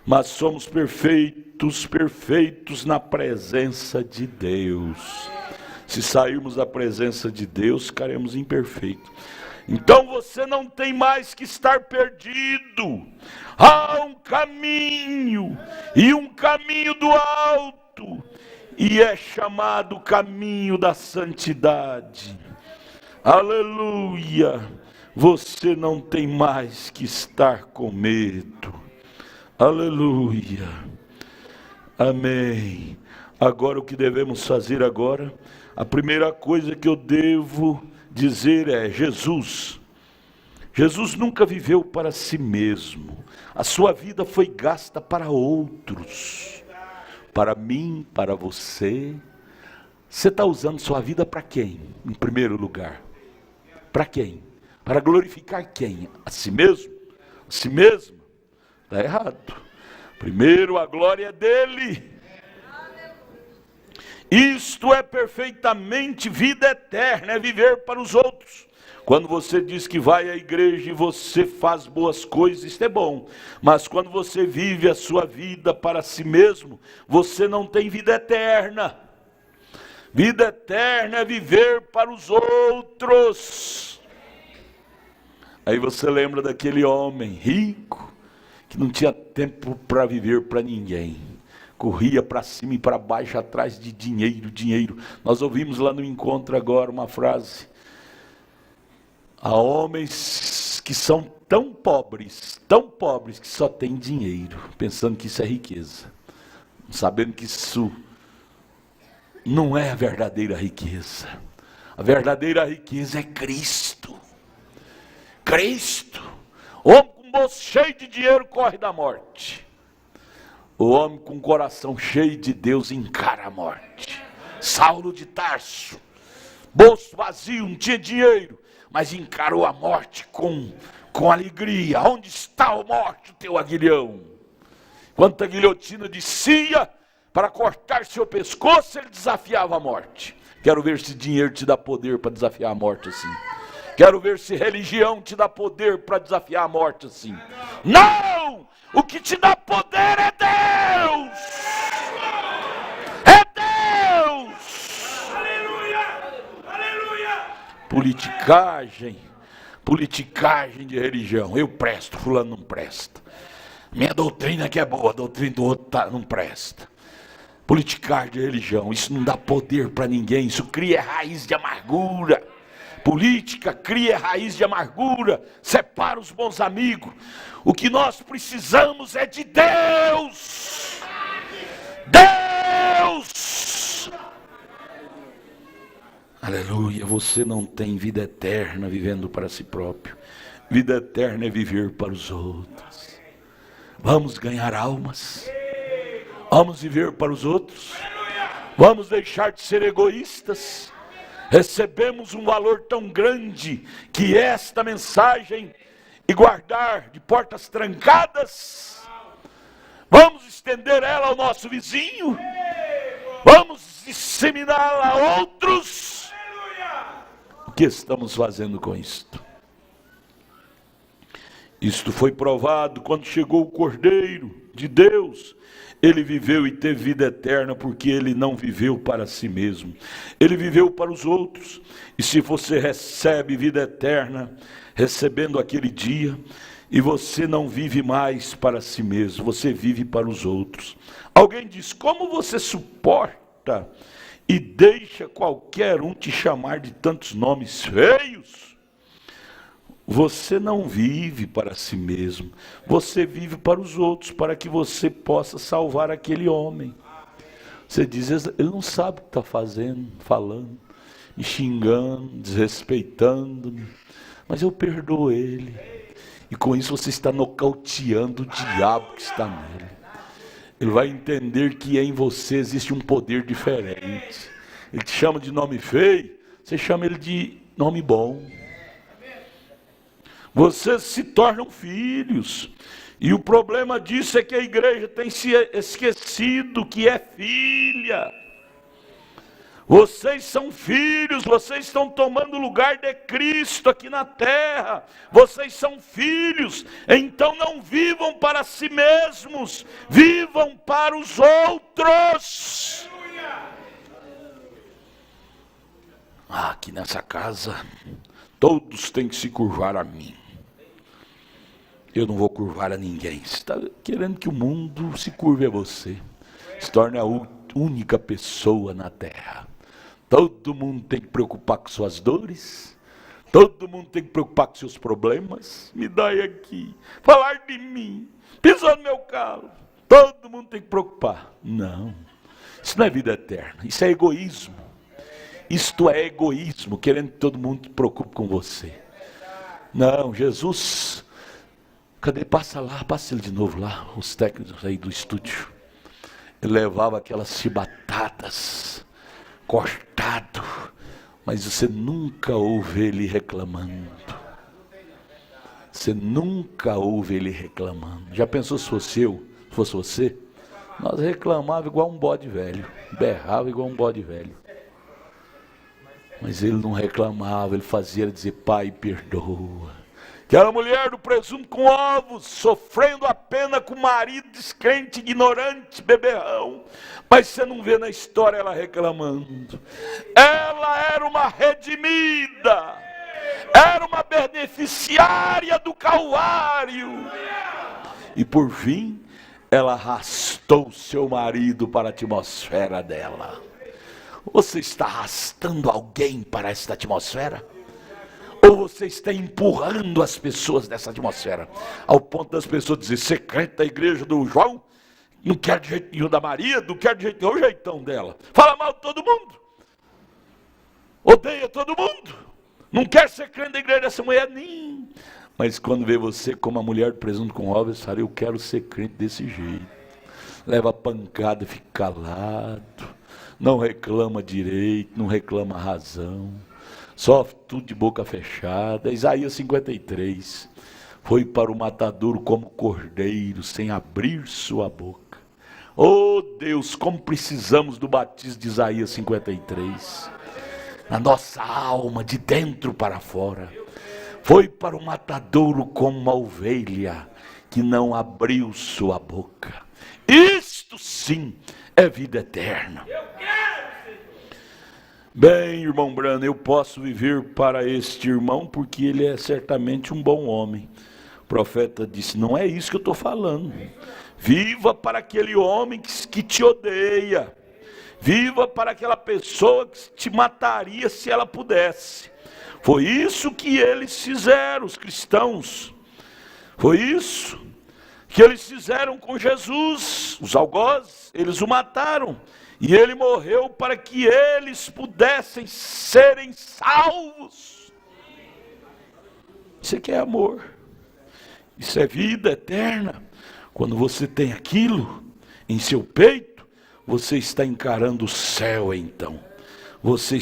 mas somos perfeitos, perfeitos na presença de Deus. Se sairmos da presença de Deus, ficaremos imperfeitos. Então você não tem mais que estar perdido. Há um caminho, e um caminho do alto, e é chamado caminho da santidade. Aleluia! Você não tem mais que estar com medo. Aleluia! Amém. Agora o que devemos fazer agora? A primeira coisa que eu devo dizer é, Jesus nunca viveu para si mesmo. A sua vida foi gasta para outros. Para mim, para você. Você está usando sua vida para quem? Em primeiro lugar. Para quem? Para glorificar quem? A si mesmo? A si mesmo? Está errado. Primeiro a glória é dele. Isto é perfeitamente vida eterna, é viver para os outros. Quando você diz que vai à igreja e você faz boas coisas, isso é bom. Mas quando você vive a sua vida para si mesmo, você não tem vida eterna. Vida eterna é viver para os outros. Aí você lembra daquele homem rico, que não tinha tempo para viver para ninguém. Corria para cima e para baixo atrás de dinheiro, dinheiro. Nós ouvimos lá no encontro agora uma frase. Há homens que são tão pobres que só têm dinheiro, pensando que isso é riqueza. Sabendo que isso não é a verdadeira riqueza. A verdadeira riqueza é Cristo. Cristo. O homem com bolso cheio de dinheiro corre da morte. O homem com o coração cheio de Deus encara a morte. Saulo de Tarso, bolso vazio, não tinha dinheiro, mas encarou a morte com alegria. Onde está a morte, o teu aguilhão? Quanta guilhotina descia para cortar seu pescoço, ele desafiava a morte. Quero ver se dinheiro te dá poder para desafiar a morte assim. Quero ver se religião te dá poder para desafiar a morte assim. Não! O que te dá poder é Deus! É Deus! Aleluia! Aleluia! Politicagem de religião. Eu presto, fulano não presta. Minha doutrina que é boa, a doutrina do outro não presta. Politicagem de religião, isso não dá poder para ninguém, isso cria raiz de amargura. Política cria raiz de amargura, separa os bons amigos. O que nós precisamos é de Deus. Deus! Aleluia, você não tem vida eterna vivendo para si próprio. Vida eterna é viver para os outros. Vamos ganhar almas. Vamos viver para os outros. Vamos deixar de ser egoístas. Recebemos um valor tão grande que esta mensagem e guardar de portas trancadas. Vamos estender ela ao nosso vizinho. Vamos disseminá-la a outros. O que estamos fazendo com isto? Isto foi provado quando chegou o Cordeiro de Deus. Ele viveu e teve vida eterna porque ele não viveu para si mesmo. Ele viveu para os outros. E se você recebe vida eterna, recebendo aquele dia, e você não vive mais para si mesmo, você vive para os outros. Alguém diz: como você suporta e deixa qualquer um te chamar de tantos nomes feios? Você não vive para si mesmo, você vive para os outros, para que você possa salvar aquele homem. Você diz: ele não sabe o que está fazendo, falando, me xingando, desrespeitando-me, mas eu perdoo ele. E com isso você está nocauteando o diabo que está nele. Ele vai entender que em você existe um poder diferente. Ele te chama de nome feio, você chama ele de nome bom. Vocês se tornam filhos. E o problema disso é que a igreja tem se esquecido que é filha. Vocês são filhos, vocês estão tomando o lugar de Cristo aqui na terra. Vocês são filhos, então não vivam para si mesmos, vivam para os outros. Aqui nessa casa, todos têm que se curvar a mim. Eu não vou curvar a ninguém. Você está querendo que o mundo se curve a você, se torne a única pessoa na terra. Todo mundo tem que preocupar com suas dores. Todo mundo tem que preocupar com seus problemas. Me dá aqui, falar de mim, pisou no meu calo. Todo mundo tem que preocupar. Não, isso não é vida eterna, isso é egoísmo. Isto é egoísmo, querendo que todo mundo se preocupe com você. Não, Jesus, cadê? Passa ele de novo lá, os técnicos aí do estúdio. Ele levava aquelas chibatadas, cortado, mas você nunca ouve ele reclamando. Você nunca ouve ele reclamando. Já pensou se fosse você? Nós reclamava igual um bode velho, berrava igual um bode velho. Mas ele não reclamava, ele fazia dizer: Pai, perdoa. Aquela mulher do presunto com ovos, sofrendo a pena com o marido descrente, ignorante, beberrão. Mas você não vê na história ela reclamando. Ela era uma redimida, era uma beneficiária do Calvário. E por fim, ela arrastou seu marido para a atmosfera dela. Você está arrastando alguém para esta atmosfera? Ou você está empurrando as pessoas dessa atmosfera? Ao ponto das pessoas dizer: você crente da igreja do João? Não quer de jeito nenhum da Maria? Não quer de jeito nenhum o jeitão dela. Fala mal de todo mundo. Odeia todo mundo. Não quer ser crente da igreja dessa mulher nem. Mas quando vê você como a mulher do presunto com ovos, fala: eu quero ser crente desse jeito. Leva pancada e fica calado. Não reclama direito, não reclama razão, sofre tudo de boca fechada. Isaías 53, foi para o matadouro como cordeiro, sem abrir sua boca. Oh Deus, como precisamos do batismo de Isaías 53, na nossa alma, de dentro para fora. Foi para o matadouro como uma ovelha, que não abriu sua boca. Isto sim é vida eterna. Bem, irmão Brano, eu posso viver para este irmão porque ele é certamente um bom homem. O profeta disse: não é isso que eu estou falando. Viva para aquele homem que te odeia. Viva para aquela pessoa que te mataria se ela pudesse. Foi isso que eles fizeram, os cristãos. Foi isso que eles fizeram com Jesus, os algozes. Eles o mataram. E ele morreu para que eles pudessem serem salvos. Isso aqui é amor. Isso é vida eterna. Quando você tem aquilo em seu peito, você está encarando o céu então. Você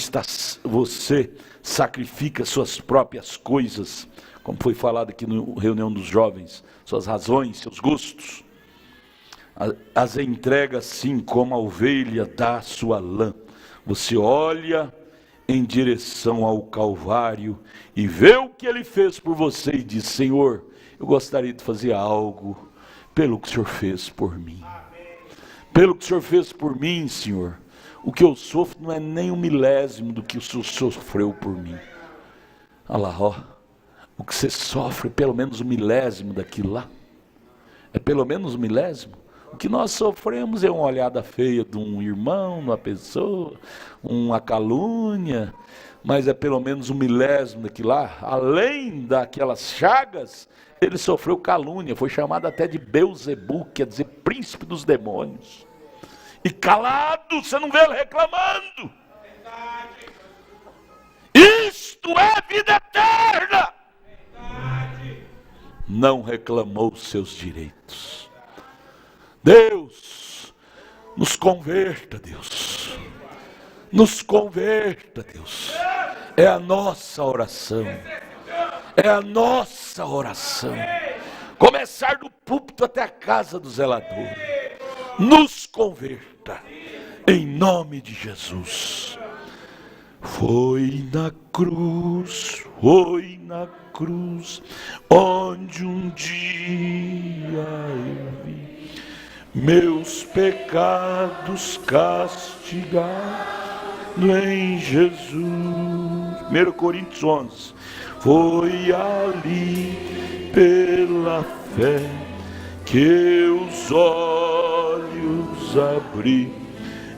sacrifica suas próprias coisas, como foi falado aqui na reunião dos jovens, suas razões, seus gostos. As entrega assim como a ovelha dá sua lã. Você olha em direção ao Calvário e vê o que ele fez por você e diz: Senhor, eu gostaria de fazer algo pelo que o Senhor fez por mim. Pelo que o Senhor fez por mim, Senhor, o que eu sofro não é nem um milésimo do que o Senhor sofreu por mim. Olha lá, ó, o que você sofre é pelo menos um milésimo daquilo lá. É pelo menos um milésimo. O que nós sofremos é uma olhada feia de um irmão, de uma pessoa, uma calúnia, mas é pelo menos um milésimo daquilo lá. Além daquelas chagas, ele sofreu calúnia, foi chamado até de Beuzebu, quer dizer príncipe dos demônios. E calado, você não vê ele reclamando. Isto é vida eterna. Não reclamou os seus direitos. Deus, nos converta, Deus. Nos converta, Deus. É a nossa oração. É a nossa oração. Começar do púlpito até a casa do zelador. Nos converta. Em nome de Jesus. Foi na cruz, onde um dia eu vi meus pecados castigados em Jesus. 1 Coríntios 11. Foi ali pela fé que os olhos abri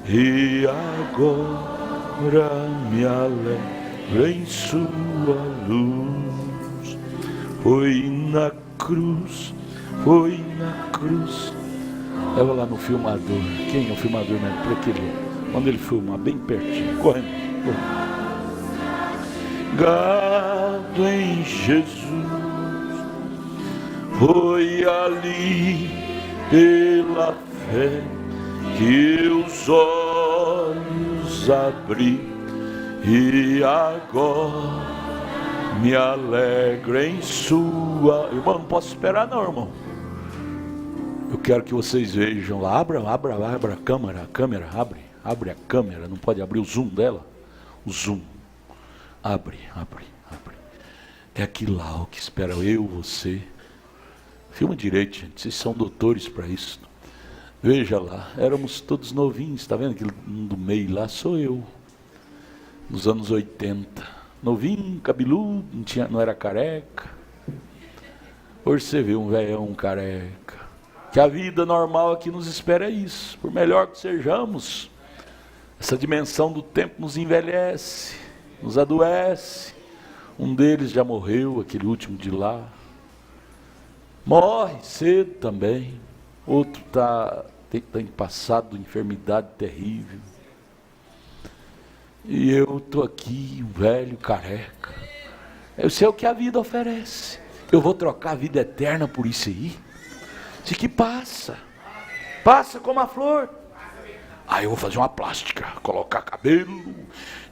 e agora me alegro em sua luz. Foi na cruz. Leva lá no filmador. Quem é o filmador mesmo? Por aquele, quando ele filmar bem pertinho, correndo. Gado em Jesus. Foi ali pela fé que os olhos abri e agora me alegro em sua... Irmão, não posso esperar não, irmão. Eu quero que vocês vejam lá. Abra a câmera, abre a câmera. Não pode abrir o zoom dela? O zoom. Abre. É aquilo lá o que espera eu, você. Filma direito, gente. Vocês são doutores para isso. Veja lá, éramos todos novinhos. Está vendo aquele do meio lá? Sou eu. Nos anos 80. Novinho, cabeludo, não era careca. Hoje você vê um velhão careca. Que a vida normal aqui nos espera é isso. Por melhor que sejamos, essa dimensão do tempo nos envelhece, nos adoece. Um deles já morreu, aquele último de lá. Morre cedo também. Outro tem passado enfermidade terrível. E eu estou aqui, um velho careca. Eu sei o que a vida oferece. Eu vou trocar a vida eterna por isso aí? Isso aqui passa como a flor. Aí eu vou fazer uma plástica, colocar cabelo,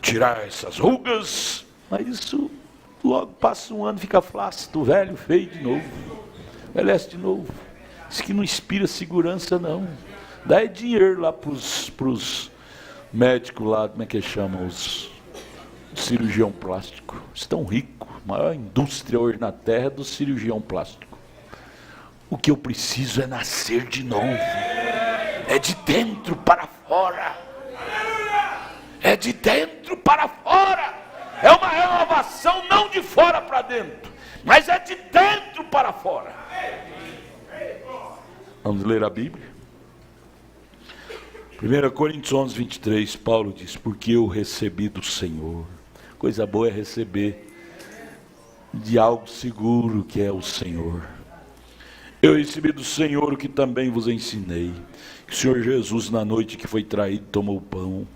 tirar essas rugas. Mas isso logo passa um ano, fica flácido, velho, feio de novo. Envelhece de novo. Isso que não inspira segurança não. Dá dinheiro lá pros médicos lá, como é que chama? Os cirurgião plástico. Estão ricos. A maior indústria hoje na terra é do cirurgião plástico. O que eu preciso é nascer de novo. É de dentro para fora. É de dentro para fora. É uma renovação não de fora para dentro, mas é de dentro para fora. Vamos ler a Bíblia? 1 Coríntios 11, 23, Paulo diz: porque eu recebi do Senhor, Coisa boa é receber de algo seguro que é o Senhor. Eu recebi do Senhor o que também vos ensinei, que o Senhor Jesus, na noite que foi traído, tomou o pão,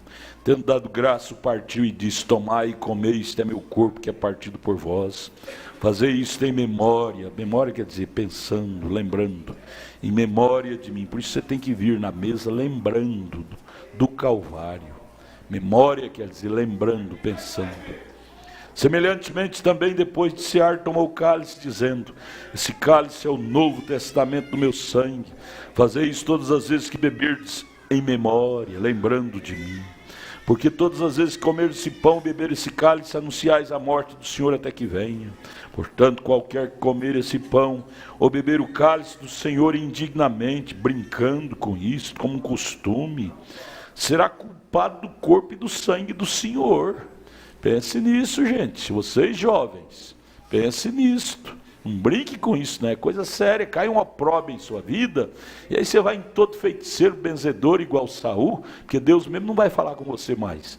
tendo dado graça, partiu e disse: tomai e comei, isto é meu corpo que é partido por vós. Fazei isto em memória. Memória quer dizer pensando, lembrando, em memória de mim. Por isso você tem que vir na mesa lembrando do Calvário. Memória quer dizer lembrando, pensando. Semelhantemente também, depois de cear, tomou o cálice, dizendo: esse cálice é o novo testamento do meu sangue. Fazei isso todas as vezes que beberdes em memória, lembrando de mim. Porque todas as vezes que comer esse pão, beber esse cálice, anunciais a morte do Senhor até que venha. Portanto, qualquer que comer esse pão, ou beber o cálice do Senhor indignamente, brincando com isso, como um costume, será culpado do corpo e do sangue do Senhor. Pense nisso, gente. Vocês jovens, pense nisto. Não brinque com isso, né? É coisa séria. Cai uma prova em sua vida, e aí você vai em todo feiticeiro, benzedor, igual Saul, porque Deus mesmo não vai falar com você mais.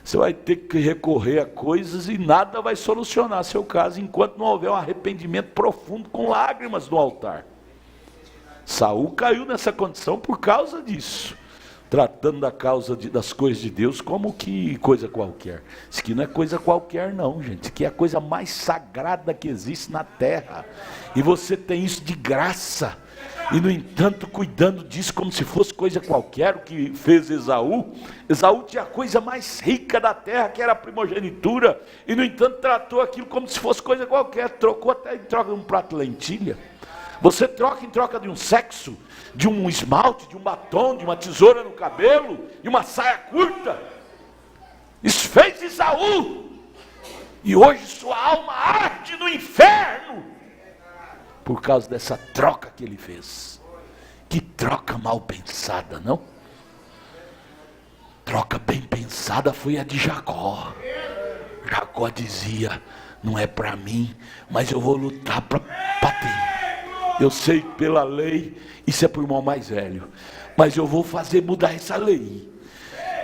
Você vai ter que recorrer a coisas e nada vai solucionar seu caso enquanto não houver um arrependimento profundo com lágrimas no altar. Saul caiu nessa condição por causa disso, tratando da causa das coisas de Deus como que coisa qualquer. Isso aqui não é coisa qualquer não, gente. Isso aqui é a coisa mais sagrada que existe na terra. E você tem isso de graça. E no entanto, cuidando disso como se fosse coisa qualquer, o que fez Esaú. Esaú tinha a coisa mais rica da terra, que era a primogenitura. E no entanto, tratou aquilo como se fosse coisa qualquer. Trocou até em troca de um prato de lentilha. Você troca em troca de um sexo, de um esmalte, de um batom, de uma tesoura no cabelo, de uma saia curta. Isso fez Esaú. E hoje sua alma arde no inferno por causa dessa troca que ele fez. Que troca mal pensada, não? Troca bem pensada foi a de Jacó. Jacó dizia: não é para mim, mas eu vou lutar para ter. Eu sei que pela lei, isso é para o irmão mais velho, mas eu vou fazer mudar essa lei.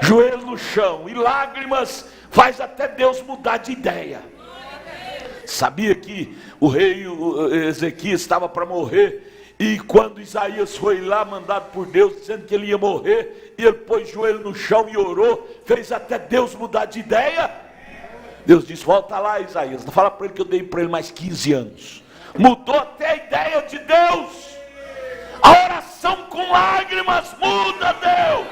Joelho no chão e lágrimas faz até Deus mudar de ideia. Sabia que o rei Ezequias estava para morrer, e quando Isaías foi lá, mandado por Deus, dizendo que ele ia morrer, e ele pôs joelho no chão e orou, fez até Deus mudar de ideia. Deus disse: volta lá, Isaías, fala para ele que eu dei para ele mais 15 anos. Mudou até a ideia de Deus. A oração com lágrimas muda Deus.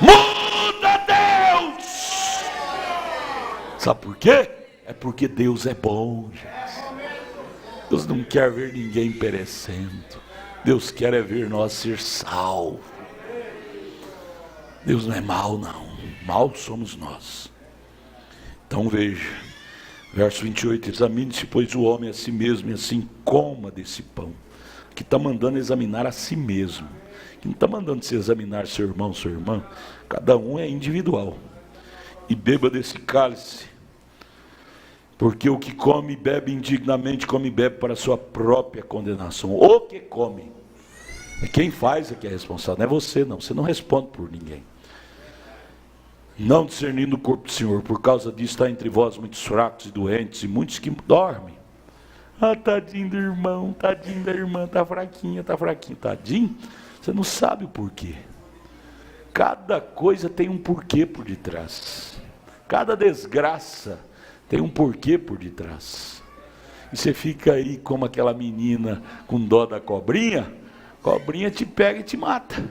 Muda Deus. Sabe por quê? É porque Deus é bom, gente. Deus não quer ver ninguém perecendo. Deus quer é ver nós ser salvos. Deus não é mau, não. Mau somos nós. Então veja, verso 28, examine-se, pois, o homem a si mesmo, e assim coma desse pão. Que está mandando examinar a si mesmo. Que não está mandando se examinar seu irmão, sua irmã. Cada um é individual. E beba desse cálice. Porque o que come e bebe indignamente, come e bebe para a sua própria condenação. O que come. É quem faz é que é responsável. Não é você, não. Você não responde por ninguém. Não discernindo o corpo do Senhor. Por causa disso está entre vós muitos fracos e doentes, e muitos que dormem. Ah, tadinho do irmão, tadinho da irmã, está fraquinho, tadinho. Você não sabe o porquê. Cada coisa tem um porquê por detrás. Cada desgraça tem um porquê por detrás. E você fica aí como aquela menina com dó da cobrinha. Cobrinha te pega e te mata.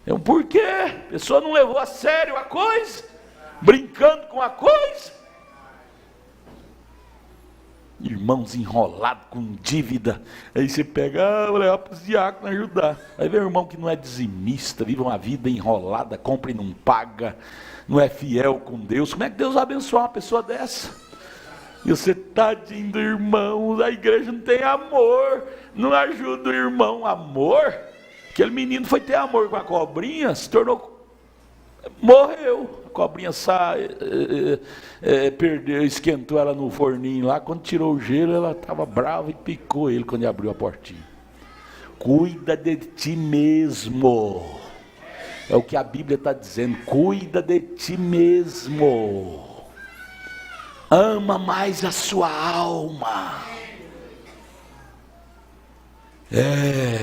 É um porquê. A pessoa não levou a sério a coisa, brincando com a coisa. Irmãos enrolados com dívida. Aí você pega, vou levar para os diáconos ajudar. Aí vem um irmão que não é dizimista, vive uma vida enrolada, compra e não paga, não é fiel com Deus. Como é que Deus vai abençoar uma pessoa dessa? E você, tadinho do irmão, a igreja não tem amor, não ajuda o irmão. Amor? Aquele menino foi ter amor com a cobrinha, se tornou, morreu. A cobrinha perdeu, esquentou ela no forninho lá. Quando tirou o gelo, ela estava brava e picou ele quando ele abriu a portinha. Cuida de ti mesmo. É o que a Bíblia está dizendo: cuida de ti mesmo. Ama mais a sua alma.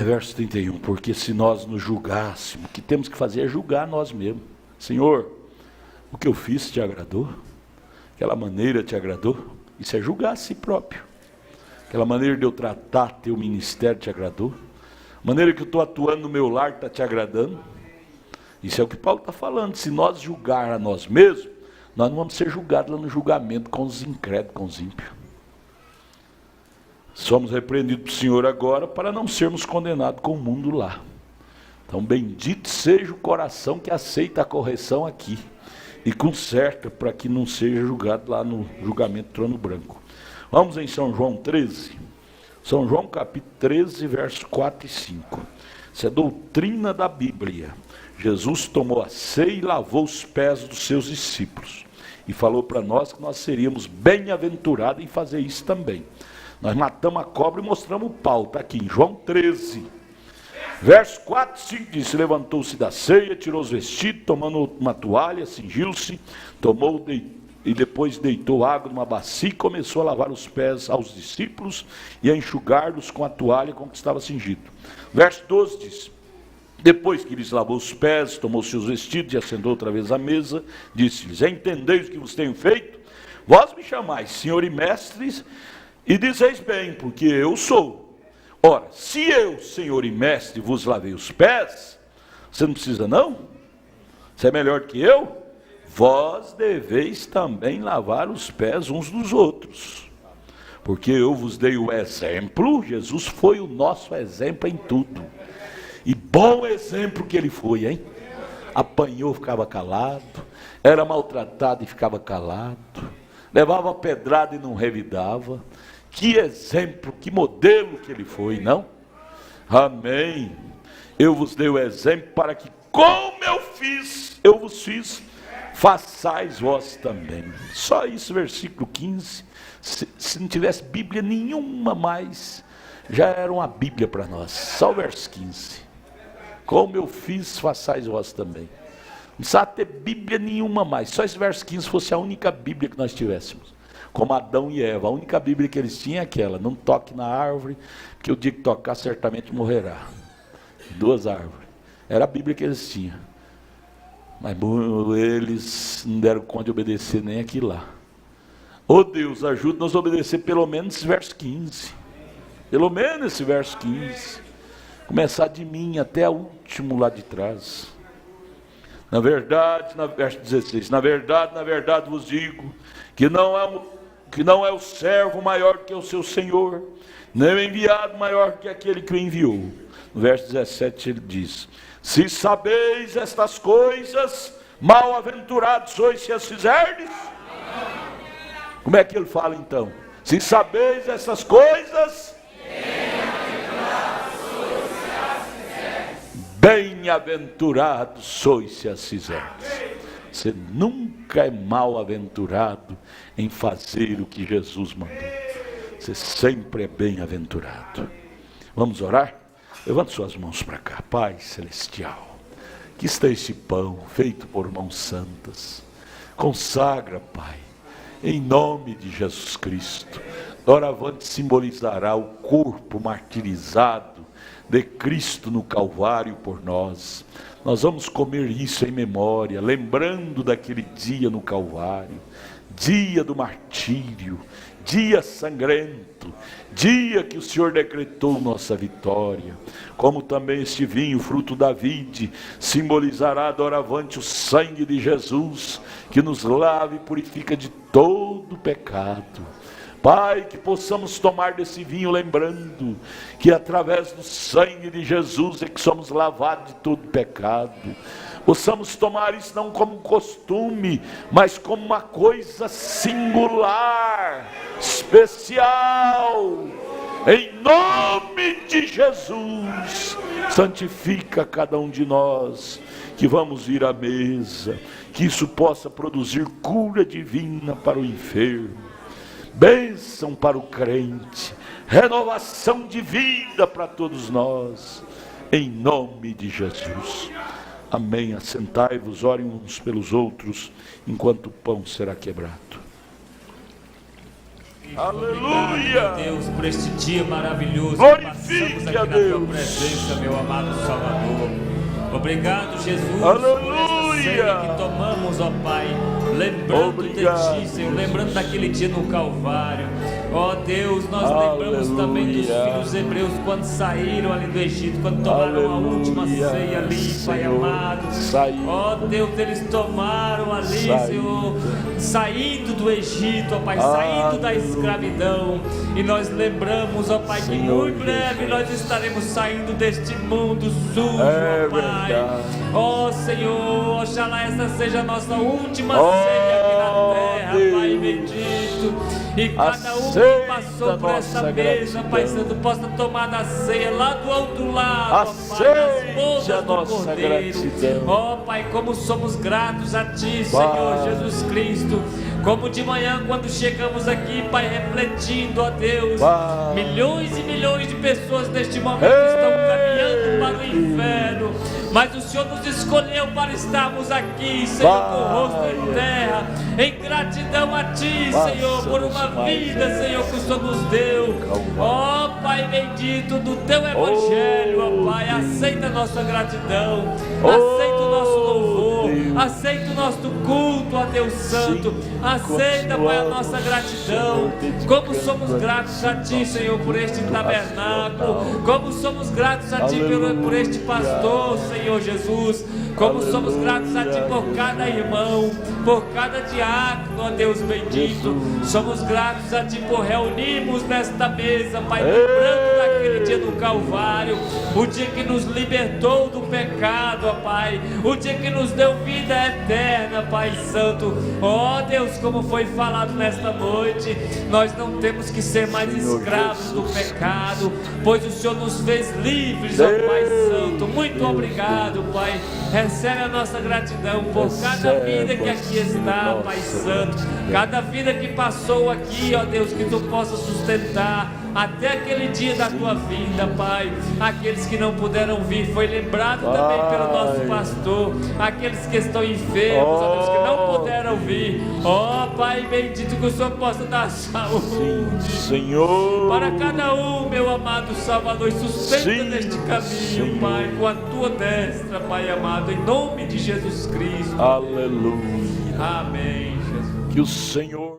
Verso 31, porque se nós nos julgássemos, o que temos que fazer é julgar nós mesmos. Senhor, o que eu fiz te agradou? Aquela maneira te agradou? Isso é julgar a si próprio. Aquela maneira de eu tratar teu ministério te agradou? A maneira que eu estou atuando no meu lar está te agradando? Isso é o que Paulo está falando. Se nós julgar a nós mesmos, nós não vamos ser julgados lá no julgamento com os incrédulos, com os ímpios. Somos repreendidos pelo Senhor agora para não sermos condenados com o mundo lá. Então bendito seja o coração que aceita a correção aqui e conserta para que não seja julgado lá no julgamento trono branco. Vamos em São João 13. São João capítulo 13, versos 4 e 5. Isso é doutrina da Bíblia. Jesus tomou a ceia e lavou os pés dos seus discípulos. E falou para nós que nós seríamos bem-aventurados em fazer isso também. Nós matamos a cobra e mostramos o pau. Está aqui em João 13. Verso 4 e 5 diz: levantou-se da ceia, tirou os vestidos, tomando uma toalha, cingiu-se, tomou e depois deitou água numa bacia e começou a lavar os pés aos discípulos e a enxugar-los com a toalha com que estava cingido. Verso 12 diz: depois que lhes lavou os pés, tomou seus vestidos e assentou outra vez à mesa, disse-lhes: entendeis o que vos tenho feito? Vós me chamais Senhor e Mestres, e dizeis bem, porque eu sou. Ora, se eu, Senhor e Mestre, vos lavei os pés, você não precisa não? Você é melhor que eu? Vós deveis também lavar os pés uns dos outros. Porque eu vos dei o exemplo. Jesus foi o nosso exemplo em tudo. E bom exemplo que ele foi, hein? Apanhou, ficava calado. Era maltratado e ficava calado. Levava pedrada e não revidava. Que exemplo, que modelo que ele foi, não? Amém. Eu vos dei o exemplo para que, como eu vos fiz, façais vós também. Só isso, versículo 15. Se não tivesse Bíblia nenhuma mais, já era uma Bíblia para nós. Só o verso 15. Como eu fiz, façais vós também. Não precisava ter Bíblia nenhuma mais. Só esse verso 15 fosse a única Bíblia que nós tivéssemos. Como Adão e Eva. A única Bíblia que eles tinham é aquela: não toque na árvore, porque o dia que tocar certamente morrerá. 2 árvores. Era a Bíblia que eles tinham. Mas eles não deram conta de obedecer nem aquilo lá. Oh Deus, ajuda-nos a obedecer pelo menos esse verso 15. Pelo menos esse verso 15. Começar de mim até o último lá de trás. Na verdade, verso 16. Na verdade vos digo que não é o servo maior que o seu senhor, nem o enviado maior que aquele que o enviou. No verso 17 ele diz: se sabeis estas coisas, mal-aventurados sois se as fizerdes. Como é que ele fala então? Se sabeis essas coisas, bem-aventurados sois se as fizerdes. Você nunca é mal-aventurado em fazer o que Jesus mandou. Você sempre é bem-aventurado. Vamos orar? Levante suas mãos para cá. Pai celestial, que está este pão feito por mãos santas. Consagra, Pai, em nome de Jesus Cristo. Doravante simbolizará o corpo martirizado de Cristo no Calvário por nós. Nós vamos comer isso em memória, lembrando daquele dia no Calvário, dia do martírio, dia sangrento, dia que o Senhor decretou nossa vitória. Como também este vinho, fruto da vide, simbolizará doravante o sangue de Jesus, que nos lava e purifica de todo pecado. Pai, que possamos tomar desse vinho lembrando que através do sangue de Jesus é que somos lavados de todo pecado. Possamos tomar isso não como um costume, mas como uma coisa singular, especial. Em nome de Jesus, santifica cada um de nós que vamos ir à mesa, que isso possa produzir cura divina para o enfermo, bênção para o crente, renovação de vida para todos nós, em nome de Jesus. Amém. Assentai-vos, orem uns pelos outros, enquanto o pão será quebrado. Aleluia! Deus, por este dia maravilhoso. Glorifique passamos aqui a na Deus. tua presença, meu amado Salvador. Obrigado, Jesus, Aleluia. por esta ceia que tomamos, ó Pai, lembrando Obrigado, de Ti, Senhor, lembrando daquele dia no Calvário. Ó Deus, nós Aleluia. lembramos também dos filhos hebreus quando saíram ali do Egito, quando tomaram a última ceia ali, Pai Senhor, amado. saíram. Ó Deus, eles tomaram ali, Saíram. Senhor, saindo do Egito, ó Pai, saindo da escravidão. E nós lembramos, ó Pai, que Senhor muito breve Jesus. nós estaremos saindo deste mundo sujo, É ó Pai. verdade. Ó Senhor, oxalá essa seja a nossa última Ó ceia aqui na terra, Pai Deus. bendito. E cada um que Aceita passou por essa nossa mesa, gratidão. Pai Santo, possa tomar da ceia lá do outro lado, ó Pai, das Aceite bodas a do nossa Cordeiro. gratidão. Ó Pai, como somos gratos a Ti, Pai. Senhor Jesus Cristo. Como de manhã, quando chegamos aqui, Pai, refletindo, ó Deus, Pai. milhões e milhões de pessoas neste momento estão caminhando para o inferno, mas o Senhor nos escolheu para estarmos aqui, Senhor, com o rosto em terra, em gratidão a Ti, Senhor, por uma vida, Senhor, que o Senhor nos deu. Ó Pai bendito do Teu Evangelho, ó Pai, aceita a nossa gratidão, aceita o nosso louvor, aceita o nosso culto, ó Deus Santo. Aceita, Pai, a nossa gratidão. Como somos gratos a Ti, Senhor, por este tabernáculo. Como somos gratos a Ti por este pastor, Senhor Jesus. Como somos gratos a Ti por cada irmão, por cada diácono, ó Deus bendito. Somos gratos a Ti por reunirmos nesta mesa, Pai, lembrando daquele dia do Calvário, o dia que nos libertou do pecado, ó Pai, o dia que nos deu vida eterna, Pai Santo. Ó Deus, como foi falado nesta noite, nós não temos que ser mais escravos do pecado, pois o Senhor nos fez livres, ó Pai Santo. Muito obrigado, Pai. Recebe a nossa gratidão por cada vida que aqui está, Pai Santo, cada vida que passou aqui, ó Deus, que Tu possa sustentar até aquele dia da Tua vinda, Pai. Aqueles que não puderam vir, foi lembrado também pelo nosso pastor. Aqueles que estão enfermos, ó Deus, que não puderam vir, ó Pai bendito, que o Senhor possa dar saúde, Senhor, para cada um, meu amado Salvador, e sustenta Sim, neste caminho, Senhor. Pai, com a Tua destra, Pai amado, em nome de Jesus Cristo. aleluia. Amém, Jesus. Que o Senhor